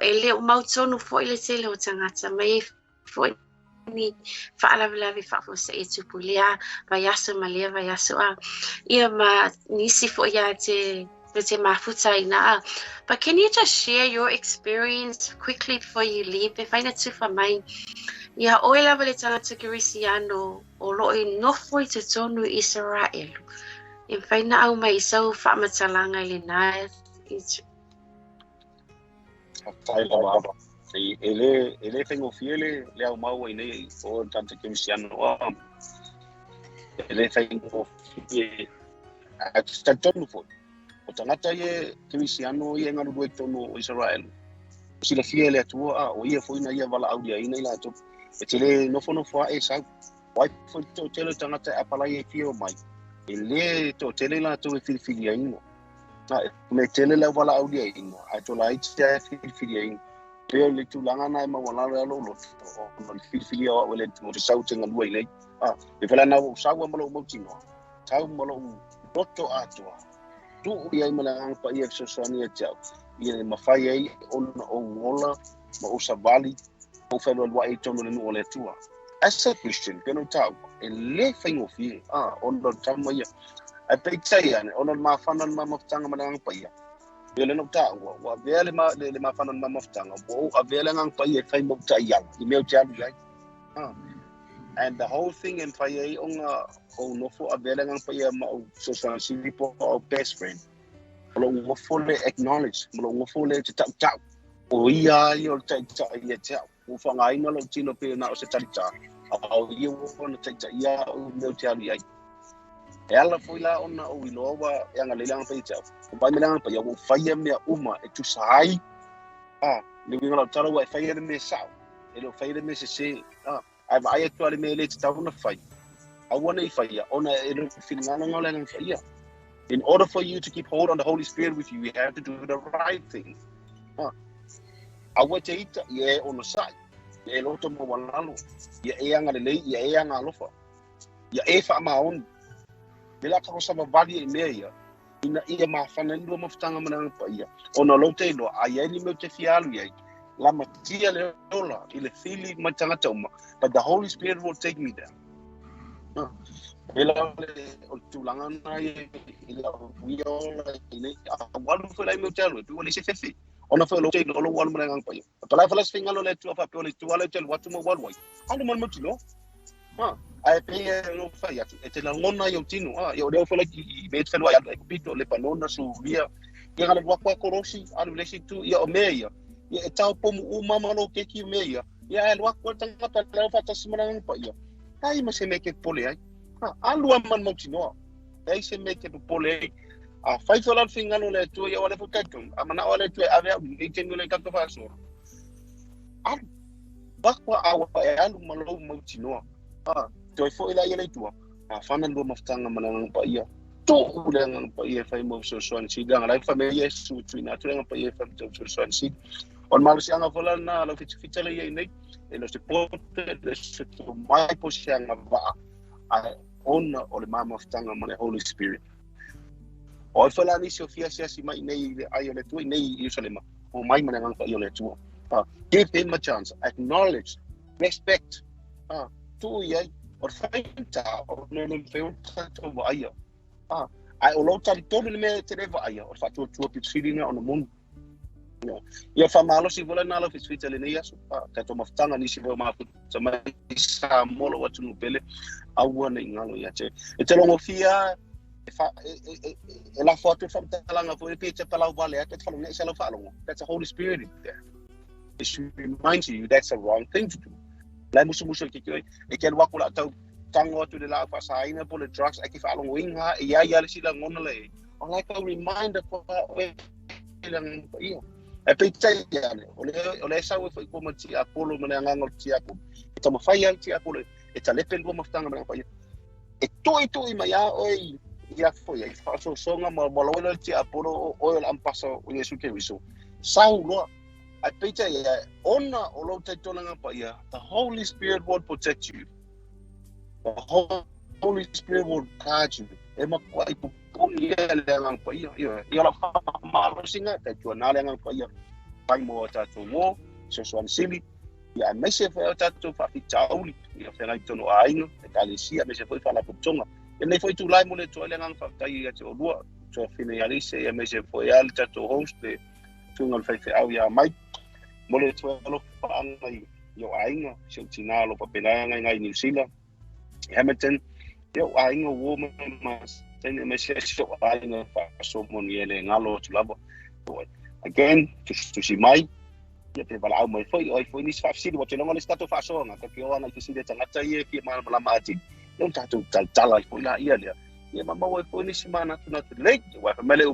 ele o mautonu foi le tele o tangata mai foi ni fa'alavi fa'fosa e tupulia vayaso malia vayaso ia ma nisi fo ia te mafuta ina but can you just share your experience quickly before you leave if I need to for mine ia oila vale tangata kirisiano o lo I no foi te tonu ISARAELU in faina au mai so fa'amatalanga le na ele tengo fiele le au mau nei o tante kirisiano ele tengo fiele a tantonu fo o tangata ye kirisiano ye ngalu do tonu ISARAELU sila fiele atua o ia foi na ia vala audia ina ila to tele no fo e sa wai fo to tele tangata apala ye fio mai ele to tele la to filfilia ino na me tele la vala audia ino a to la ita filfilia ino Peo le tulanga na ma wala lo no filfilia o le mo sautenga lua ile e fala na sawa malo mo tino tau malo doto atua tu ia mala pa ia sosania tau ia ma fai ai on ngola ma o savali o felo lo ai tono le no le tua as a Christian que no tau e le faingo fi on do tamo ia a pe tai ane on ma fanan ma mafutanga mana pa ia ele no ta wa vele ma fanan ma mafutanga o a vele ngang pa ia fai mo tai yang I meu jam ya and the whole thing in fai on no fo a vele ngang pa ia ma so san si po best friend lo ngo fo le acknowledge lo ngo fo le tau o ia yo tai ia tau o fa ngai no lo tino pe na o se tari ta au ia o no tai ia o meu jam ya E ala foi la ona o iloa e anga lelang pa itau. O pai melang pa ia o faia mea uma e tu sai. Le winga la tara wa faia me sao. E lo faia me se ai vai e tu ale me le tau na fai. I want to faia ona e lo filngana ngola nang faia. In order for you to keep hold on the Holy Spirit with you, you have to do the right thing. Awa te ita ye ona sai. Ye lo to mo walalo. Ye e anga le ye e anga lofa. Ye e fa maon. Bila ka sama vali e meia. Ina ia mafana ni lo mafutanga mana pa ia. Ona lo te lo ai ni me te fialu ye. La matia le ola ile fili matanga toma. But the Holy Spirit will take me there. Bila o tulanga na ye ila wiola ile walu foi lai meu telo tu ole se fefi. Ona foi lo te lo walu mana ngang pa ia. Pala fala sfinga lo le tu fa pe ole tu ale tel watu mo walu. Alu man motilo. Ai pe no fai atu e te la ngona yo tino yo deu foi like me te ya pito le panona su via ia ngale wa korosi alu le situ ia o meia ia e tau pomu u mama no ke ki meia ia e wa ko tanga ta le fa tasmana pa ia ai ma se me ke pole ai alu man mo tino ai se me ke pole a fai so la finga no le tu ia wale futatun amana wale tu ave e tengo le ka fa so al bakwa awa alu malo mo tino toi foi la ia tua fana lo maftanga manang pa ia to ulang pa ia fai mo so si gang la família su tuina tuang pa ia fam so si on mal si anga fola na lo fitala ia nei e lo se pote de se mai po si anga va a ona o le mama maftanga man Holy Spirit o fola ni Sofia si mai nei ai le tu nei Jerusalem o mai manang pa ia le tua give him a chance, acknowledge, respect tu ia or faita or no feita to vaia ai o lo tali tonu me te reva aia o fatu tu pitfilina on the moon ia fa malo si vola na lo fitfita le nei aso ka to maftanga ni si vo ma sa mai sa molo watu no pele aua nei ngalo ia te e te longo fia e la foto fa talanga fo e pete pala vale te fa nei sa lo fa longo that's the Holy Spirit there it should remind you that's a wrong thing to do. Lai musu ke koi e ken wakula tau tango tu de la fa saina po le drugs aki fa long winga e ya le sila ngona le o like a reminder for we lang iyo e pe tai ya ole sa we ko mo ti apolo mana ngangol ti apo e tama fa ya ti apolo e ta le pelo mo ftanga mana fa e toi maya oi ya foi e fa so songa mo lo ti apolo o am paso o Yesu ke wiso saulo I pita ia ona o lo te tonanga pa ia the Holy Spirit will protect you. The Holy Spirit will guide you. E makua I pupuni ia leangang pa ia ia la malo singa te tua na leangang pa ia pai mo tatu mo so sili ia me se fa tatu fa fitauli ia fa ngai tono ainga e kalisia me se foi fa la putonga e nei foi tu lai mo le tua leangang fa tai ia te o lua so fine ia Lise ia me se foi al tatu host de tungal fa au ia mai mole tuelo angai yo ainga so tinalo pa penanga ngai New Zealand Hamilton yo ainga woman mas tene me se so ainga fa so moniele ngalo tulabo again to si mai ya te bala mai foi ni fa si what longo le stato fa so nga ka yo ana ki si de tangata ye ki mal mala mati yo tatu tala ko la ia le ye mama foi ni simana tu na le wa fa mele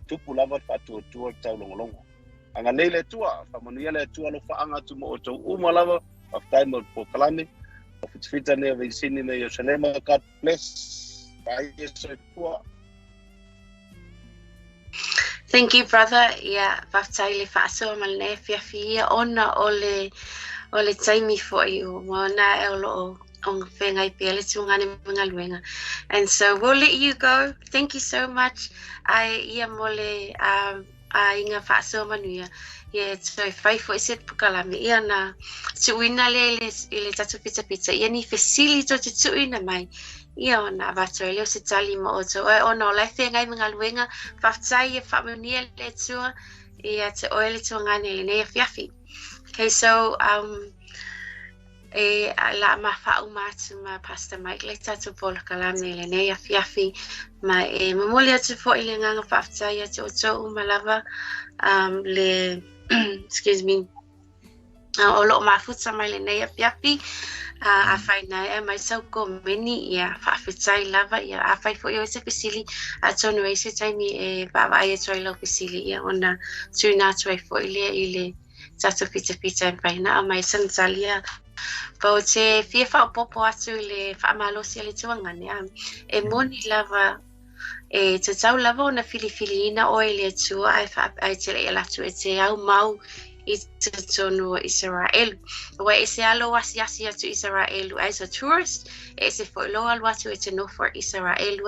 tu pulava fa tu ta longo anga leile tua fa manuia le tua lo fa anga tu mo to umalawa of time for kalame of fita ne Vincent ne Jerusalem God bless by Jesus tua. Thank you, brother. Yeah, vaftaile faso malne fia ona ole taimi for you. Mona elo on fengai pele tungane mengaluenga. And so we'll let you go. Thank you so much. Ia mole inga faso manuia. Yeah, so faifo iset pukalame ia na suina le tatu pizza. Ia ni facilito te tuina mai. Ia ona vatoile se tali mo oto ona le fengai mengaluenga faftai e famunia le tua ia te oile tungane le ne fiafi. Okay, so la ma fa umatu ma Pastor Mike le tatu pol kalame le ne fiafi ma mamolia te fo ile nganga faftai te oto umalava le excuse me o lo ma futsa mai le ne fiafi a fai na mai sau ko meni ia fa fitai lava ia a fai fo yo se pisili a tonu e se taimi e ba vai troi lo pisili ia ona tuna troi fo ile tato pita pai na mai san salia po te fia fa popo atu le fa malo se le tuanga ne e moni lava e te tau lava ona filifilina o ile tu ai fa ai te le la tu e te au mau I te tonu ISARAELU. Wa e se alo asiasi atu ISARAELU as a tourist, e se fo lo alo atu e te no for ISARAELU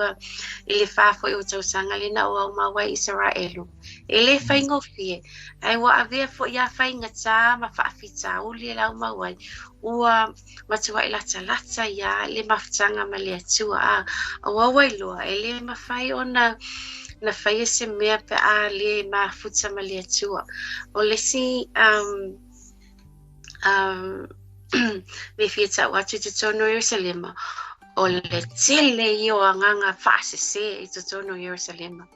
I le fa fo I o tausanga le na o au mawa ISARAELU. E le whaingo fie, ai wa avea fo ia whainga tā ma whaafita uli e lau mawai, ua matua I lata ia le mawhtanga ma le atua a wawai loa, e le mawhai ona na whaia se mea pe a le ma futa ma le atua. O le si me fia tau atu te tono Yerusalema o le tele I o anganga whaasese I te tono Yerusalema.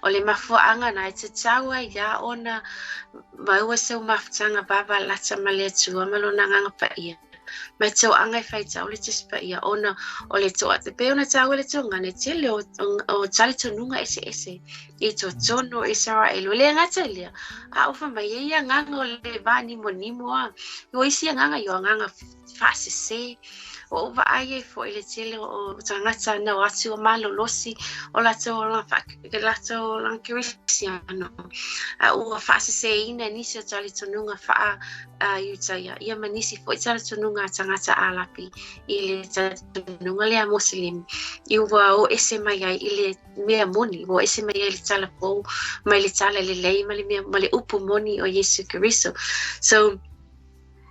O le mafuanga na I te taua ia ona maua seu mafutanga baba lata ma le atua malona nganga paia. Mai tau angai fai tau le tispa ia ona o le toa te pe ona tau le tonga ne tele o tali tonunga ese I to tono ISARAELU le ngata lea a ufa mai ia nganga o le vani monimo a yo isi nganga yo nganga fasese o uva ai fo ile tele o tangata na watu o malo losi o lato lang kirisiano a ua fasese ina nisi o tali tonunga faa Utaya ia manisi fo itala tununga tangata alapi ile tununga le muslim iwa o ese mai ai ile mea moni o ese mai ile tala po mai le tala le lei mai le upu moni o Yesu Kristo so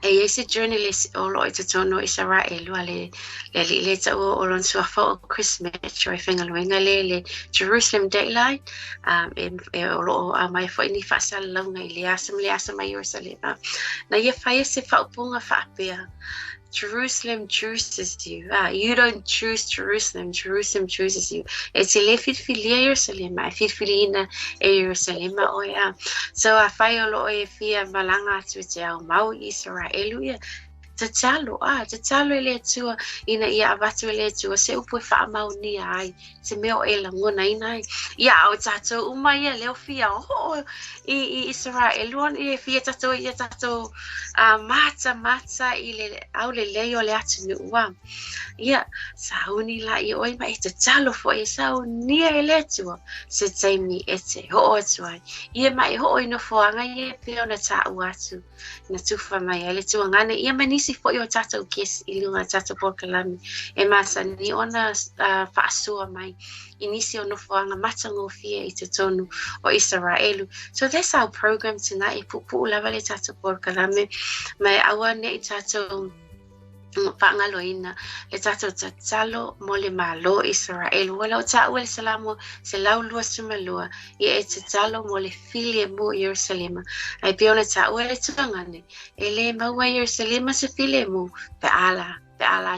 e ese journalist o lo ito tono ISARAELU le ta o lon suafa o Christmas o whenga luenga le Jerusalem Daylight e o lo a mai fo ini fasa launga le asa mai Jerusalem na ia fai se fa upunga fa apea Jerusalem chooses you. You don't choose Jerusalem. Jerusalem chooses you. It's a lefit filia Jerusalem. I fit filina e Jerusalem o ya. So a fai o lo e fia malanga tu te au mau ISARAELU. Te talo ele tua ina ia avatu ele tua se upu fa mau ni ai se meo e la ngona ina ia o tato uma ia leo fia o I ISARAELU I fia tato ia tato mata ile au le leo le atu NUU ia sauni la I oi mai te talo fo e sauni ele tua se taimi ete ho tua ia mai ho ino fo anga ia pe ona ta atu na tufa mai ele tua ngane ia manisi fo yo tato kes ilunga tato porkalami e masa ni ona faasua mai inisio no foanga matango fia I te tonu o ISARAELU. So that's our program tonight. Pupu lava le tato porkalami mai awa ne tato Pangaloina, le tato tatalo mo le malo ISARAELU. Wala o ta uel salamo se lau lua sumalua I e tatalo mo le filie mo Yerusalema. Ai piona ta uel tangane. Ele maua Yerusalema se filie mo pe ala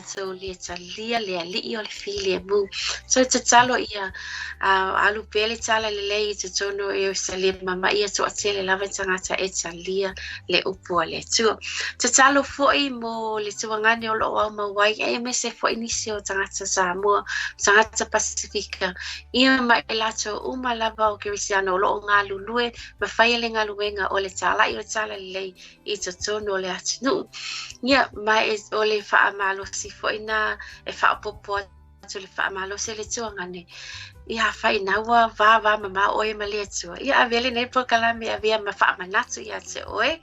so le talia le ali o le filie mo. So tatalo ia alu pele tala le lei te tono Yerusalema ma ia to atele lava tangata e talia le upu le tu. Tatalo foi mo le tuangane o lo mawai e me se foi inisio tangata Samoa tangata Pasifika ia ma elato uma lava o Kirisiano lo nga lulue ma faile nga luenga o le tala I o tala le lei I te tono le atinu ia ma e o le faa malo si foi na e faa popo to le faa malo se le tuangane ia fai naua va mama oe maletua ia avele nei pokalami avia mafa manatu ia te oe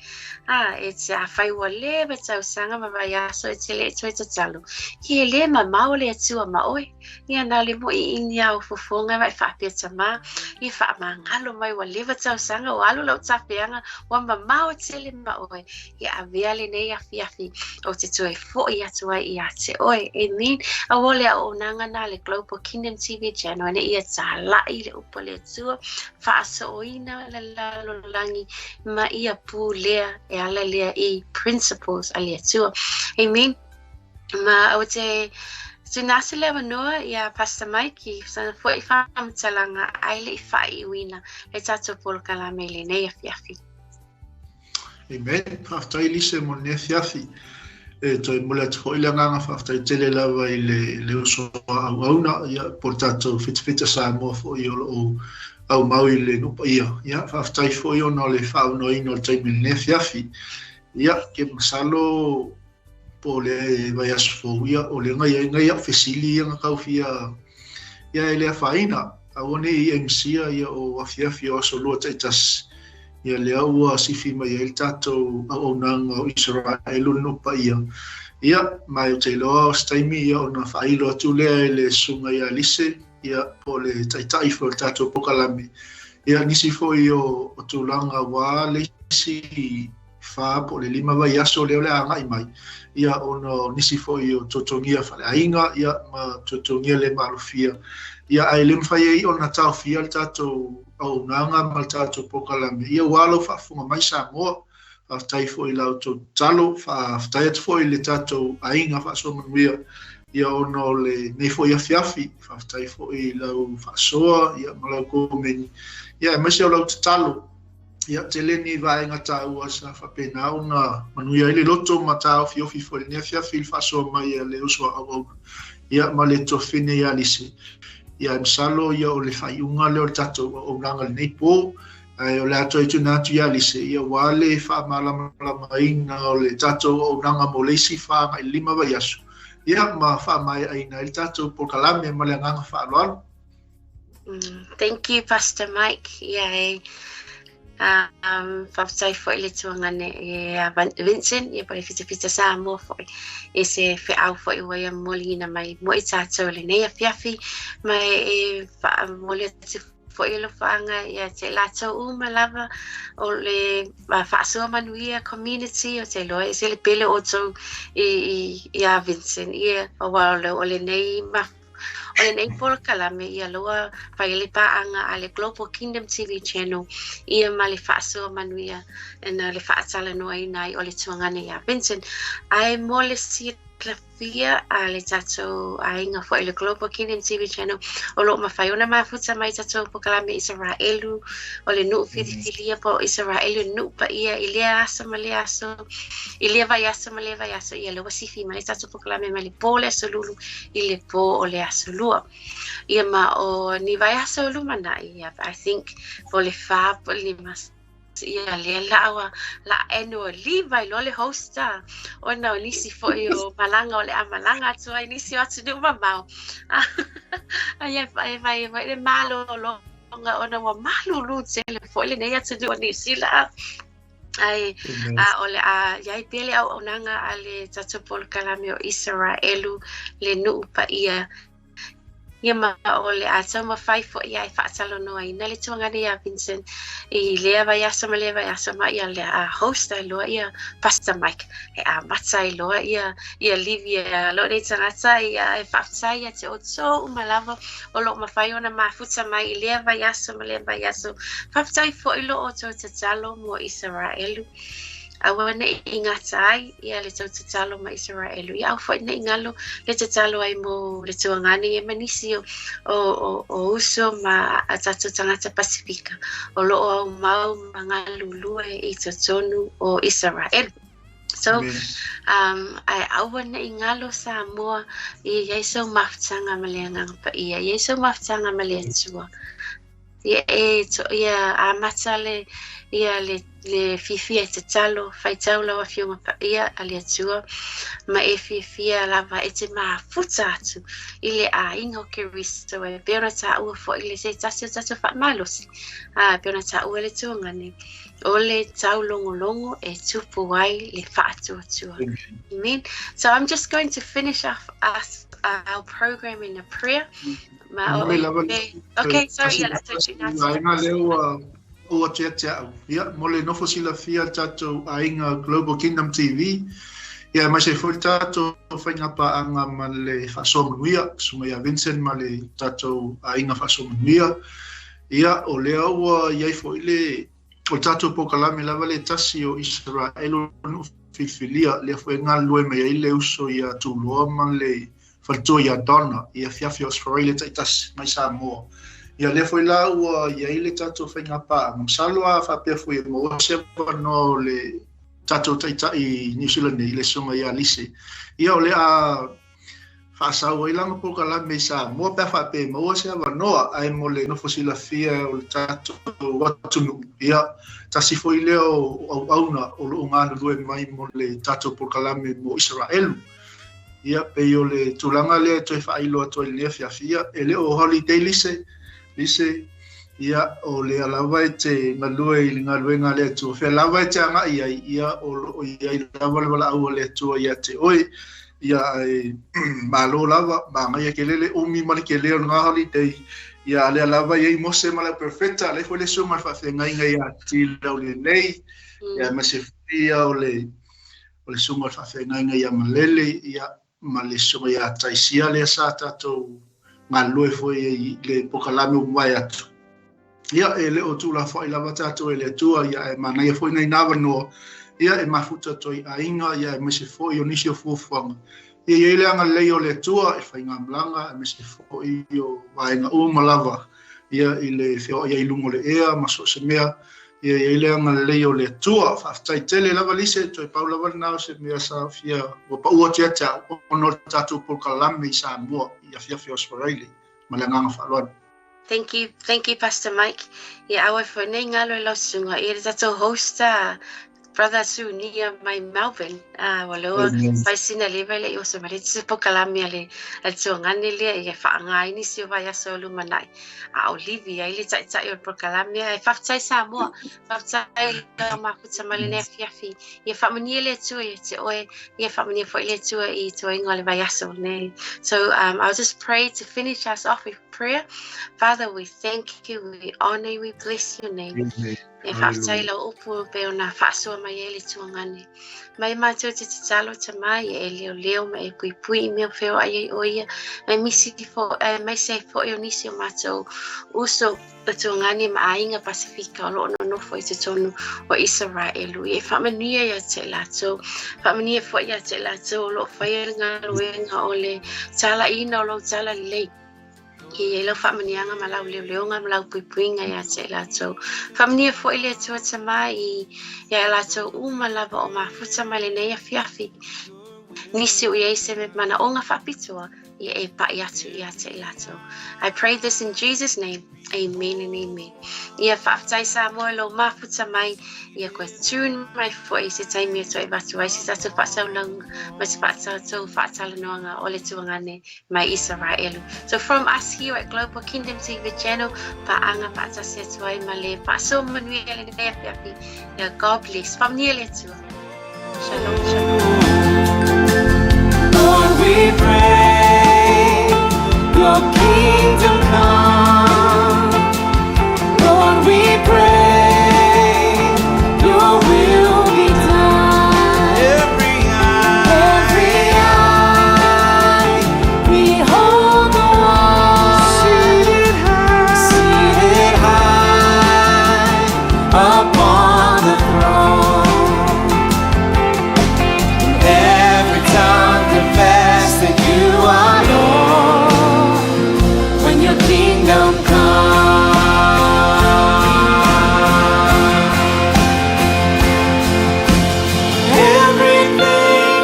e te afai wale me tau sanga mama ia so e te le toi te talo ki le mama o le atua ma oe ia na le mo I inia o fofonga mai fa pia tama I fa mangalo mai wale va tau sanga o alu lau tapeanga wa mama o te le ma oe ia avia le nei afi o te toi fo ia tua ia te oe e min a wole a onanga na le Global Kingdom TV channel ia tala I le upa le tua whaasoina la lalolangi ma ia pu lea e ala lea I principles a lea tua. Amen. Ma au te nasa lewa noa ia Pastor Mikey sana fo I whaamtalanga ai le I whai wina le tato polkala me le nei afiafi. Amen. Haftai Lise mo ne fiafi. toi mole to ile nganga fa tai tele lava ile uso auna ia portato fit sa mo fo io au mau ile no ia fa tai fo io no le fa no ino tai mil fiafi ia ke masalo po le vai asfo ia o le ngai ofisili nga kau fia ia ele faina awoni MC ia o afiafi o so lo taitas ia le au sifi mai el tato o nang o Israelu no paia ia mai te lo staimi ia ona failo tu le sunga ia Lise ia po le taitai fo tato pokalami ia nisi fo io o tulanga wa le si fa po le lima vai aso le anga mai ia ono nisi fo io totongia fale ainga ia ma totongia le malufia ia ai lem fai ona tau fia tato au nanga mal tato pokalami ia walo fa funga mai sa mo fa tai fo i lauto talo fa tai fo i le tato ainga fa so manuia ia ono le nei fo ia fiafi fa tai fo i lau fa soa ia malau komen ia mai se lauto talo ia teleni vai ngata ua sa fa pena una manuia ile loto mata fio fo le ne fiafi fa so mai le uso au ia male to fine ia Lise ia msalo ia o le faiunga le o tato o nanga le neipo o le ato itu natu ia Lise ia wale fa malama inga o le tato o nanga mo leisi fa ngai lima vai asu ia ma fa mai aina il tato por kalame ma le nganga fa aloalo. Thank you, Pastor Mike. Yeah, faftai fo ile tuangane Vincent ia pare fita sa mo fo ese fe au fo i waya molina mai mo i tato le nei fiafi mai fa mole fo ile fanga ia te lato malava o le fa so manuia community o te lo ese le pele o to ia Vincent ia o le nei ma o nei por kalame ia loa faile pa anga ale Global Kingdom TV channel ia mali faso manuia na le faasala no ai nai o le tuangane ia Vincent ai mole si fia ale tato ainga fo le Global Kingdom TV channel o lo ma fai ona ma futa mai tato po kalame ISARAELU o le NUU filia po ISARAELU NUU pa ia ilia asa male aso ilia vai aso male vai aso ia lo sifi mai tato po kalame mali pole aso lulu ile po o le aso lua ia ma o ni vai aso lulu mana ia I think po le fa po le mas ia le la annual leave vai lo le hosta ona nisi fo yo malanga o le malanga tu ai nisi atu du mamau ai vai le malo lo ona wa malu lu se le fo le nei atu du nisi la ai ole ia pele au onanga ale tatopol kalame o ISARAELU le NUU pa ia ia ma ole atama fai fo ia faatalo no ai na le tuanga ia Vincent I lea vai asa ma ia le host ai loa ia Pastor Mike matsa ai loa ia Livia lo le tangata ia faaftai ia te oto umalava o lo mawhai ona mafuta mai I lea vai asa ma lea vai asa faaftai fo I lo oto te talo mo ISARAELU awana ingata ai ia le talo ma ISARAELU ia au foi nei ngalo le talo ai mo le tuangani e manisi o uso ma atatu tangata Pasifika o lo o mau mangalulu e tonu o ISARAELU so ai awana ingalo sa mo I yeso maftanga malenga pa ia yeso maftanga malentua ia amatale ia le fifia te talo fai tau lawa fiunga pa ia ali atua ma e fifia lava e te mafuta atu I le ingo ke risto e peona ta ua fo I le se tatu fa malosi peona ta ua le tuangane o le tau longo e tupu ai le fa atua. Amen. So I'm just going to finish off our program in a prayer. Okay, sorry, yeah, that's o te ia mole no fosila fia tato ainga Global Kingdom TV ia mai se foi tato fainga pa anga male fasomuia sumia Vincent male tato ainga fasomuia ia o leo ia foi le o tato pokalame lava le tasi o ISARAELU no fifilia le foi ngalue me ile uso ia tu lo male falto ia donna ia fiafios for ile tas mai sa mo ia le foi la ua ia ile tato whainga pa. Msalo a whapea fui mo se no le tatou taitai New Zealand i le songa ia Lise. Ia o le a whaasau i langa poka la me sa mua pe whape maua se awa noa ai mo le nofo sila fia o le tatou watunu. Ia tasi fo i leo au auna o lo ngānu lue mai mo le tatou poka la me mo ISARAELU. Ia pe o le tulanga le toi whailo ato i lea fia e le o holiday Lise ia o le alawa e te ngalue i ngalue ngā le atua. Whea alawa e te anga ia o ia i lawa le wala au le atua ia te oe. Ia e malo lava, manga ia kelele umi mali kelele o ngā holiday. Ia le alawa ia i mose mala perfecta, le fo le so mal whawhenga ia tila o le nei. Ia mase fia o le so mal whawhenga ia malele, ia ma le so ia taisia le sa tatou ngalue fo ia le pokalame o mai atu. Ia e le o tula fo i lava tatou e le atua, ia e mana ia fo i nei nawa noa. Ia e mafuta toi ainga, ia e mese fo i o nisi o fuafuanga. Ia i le anga lei o le atua, e whainga mlanga, e mese fo i o waenga malava. Ia i le whio ia i lungo le ea, maso se mea. Ia i le anga lei o le atua, whaftai tele lava Lise, toi pau lava nao se mea sa fia, o pa ua tia tia, ono tatou polka lame i sa mua, ia fia fia o Swaraili, ma le nganga whaaloana. Thank you, Pastor Mike. Ia awa for nei ngalo e lausunga. Ia le tatou host, Brother Sue nia mai Melbourne. Waloa, pai sina lewe le i osa mare tse pokalami ale tuangane lea i e whaanga ini si o vai aso lumanai. A Olivia, i le tai o pokalami e whaftai sa mua. Whaftai le makuta male nea fiafi. I e whamania le tua i te oe. I e whamania fo i le tua i tua ingo le vai aso ne. So I'll just pray to finish us off with prayer. Father, we thank you, we honor you, we bless your name. E whaftai la upu pe o na whaasua mai e le tuangane. Mai mātou te talo ta mai e leo mai e pui mea whio ai e oia. Mai misi fo, mai se fo e o nisi o mātou uso o tuangane ma ainga Pasifika o loo no nofo i te tonu o ISARAELU. E whamania ia te lato. Whamania fo ia te lato o loo whaianga luenga o le tala ina o loo tala lei. I lau whamanianga ma lau leonga ma lau puipuinga ia te lato. Whamania fo i le tua tamai i ia lato uma lava o mafuta mai le neia fiafi. Nisi o ia se me mana o ngā whapitua ia e pai atu ia te lato. I pray this in Jesus' name. Amen and amen. Ia whaftai sa moe lo mafuta mai ia koe tūn mai fo i se taimi ato e watu ai se tatu whaasau launga ma se whaasau whaatala noanga o le tuangane mai ISARAELU. So from us here at Global Kingdom TV channel, paanga whaatase atu ai ma le whaasau manui e le nea piapi. Ia God bless. Whamnia le tua. Shalom, shalom. Lord, we pray, your kingdom come. Lord, we pray, your will be done. Every eye, behold the one seated high upon the throne. Every tongue confess that you are Lord when your kingdom comes. Everything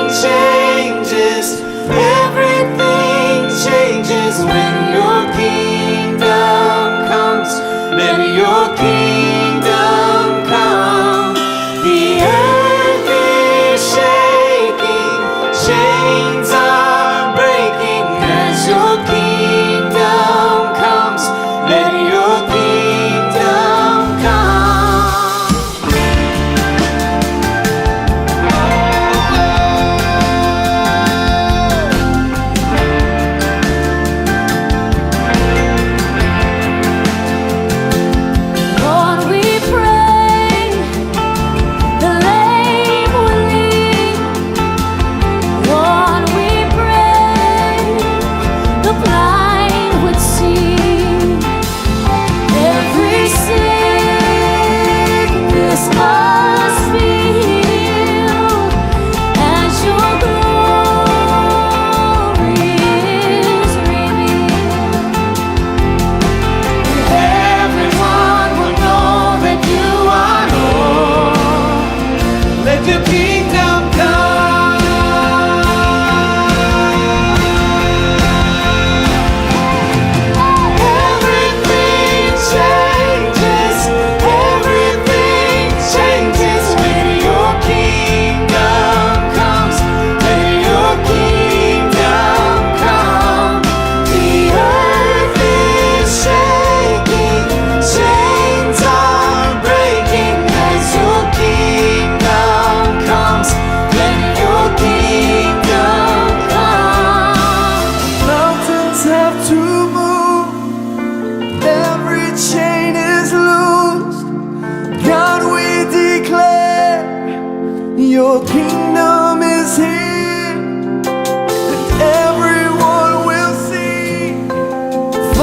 changes when your kingdom comes. Let your kingdom come. The earth is shaking, chains are breaking as your kingdom comes.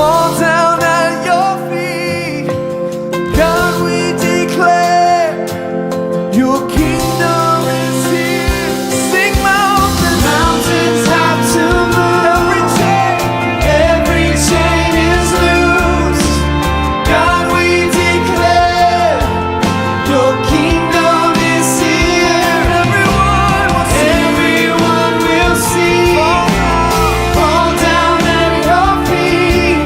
fall down at your feet. God, we declare your kingdom is here. Sing mountains have to move. Every chain is loose. God, we declare your kingdom is here. Everyone will see. Fall down at your feet.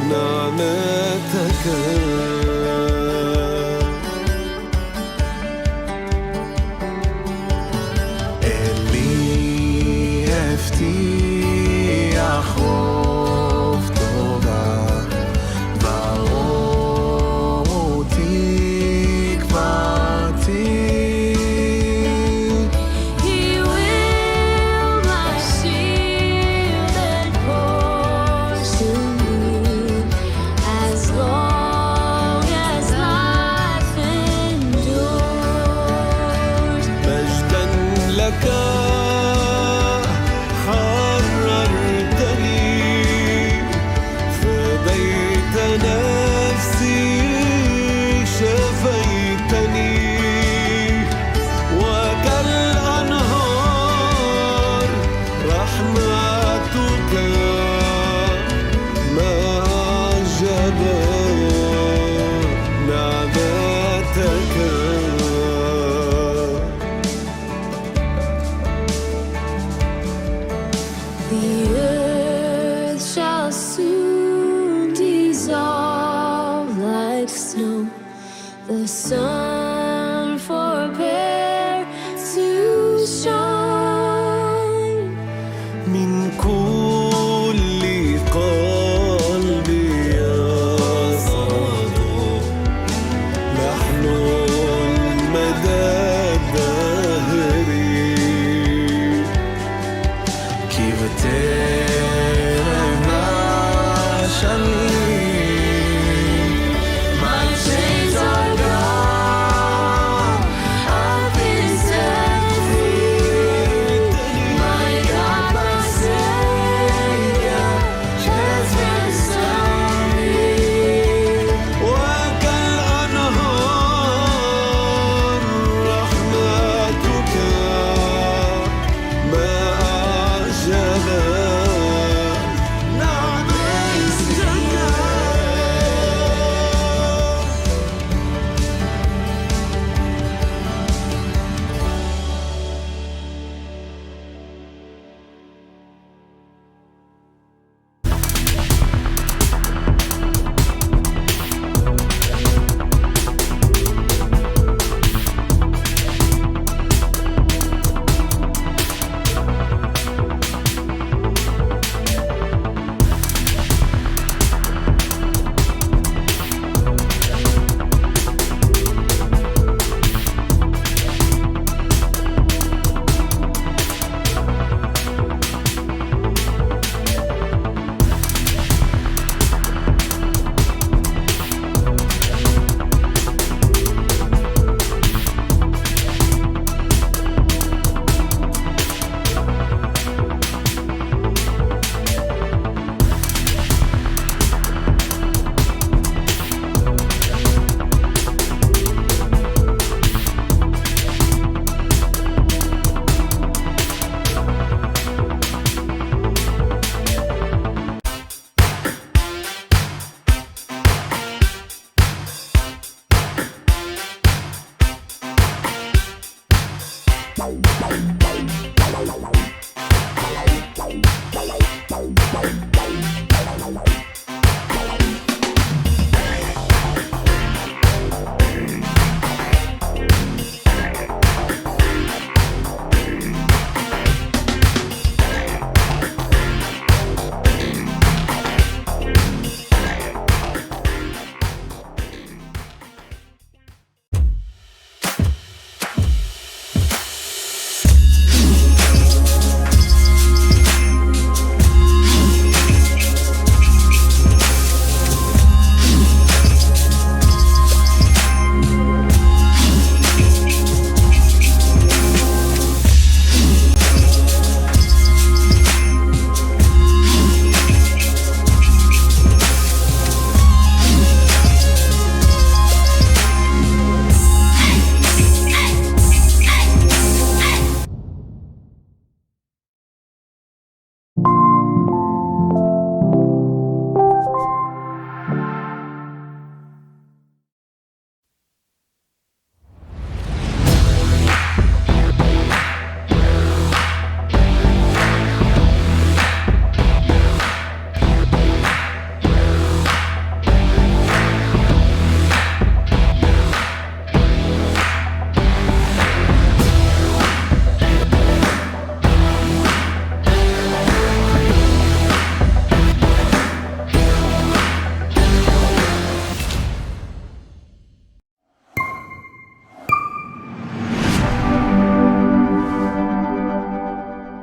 نعمتك اللي يفتيح وفتوبة بعوتيك بعتيك The sun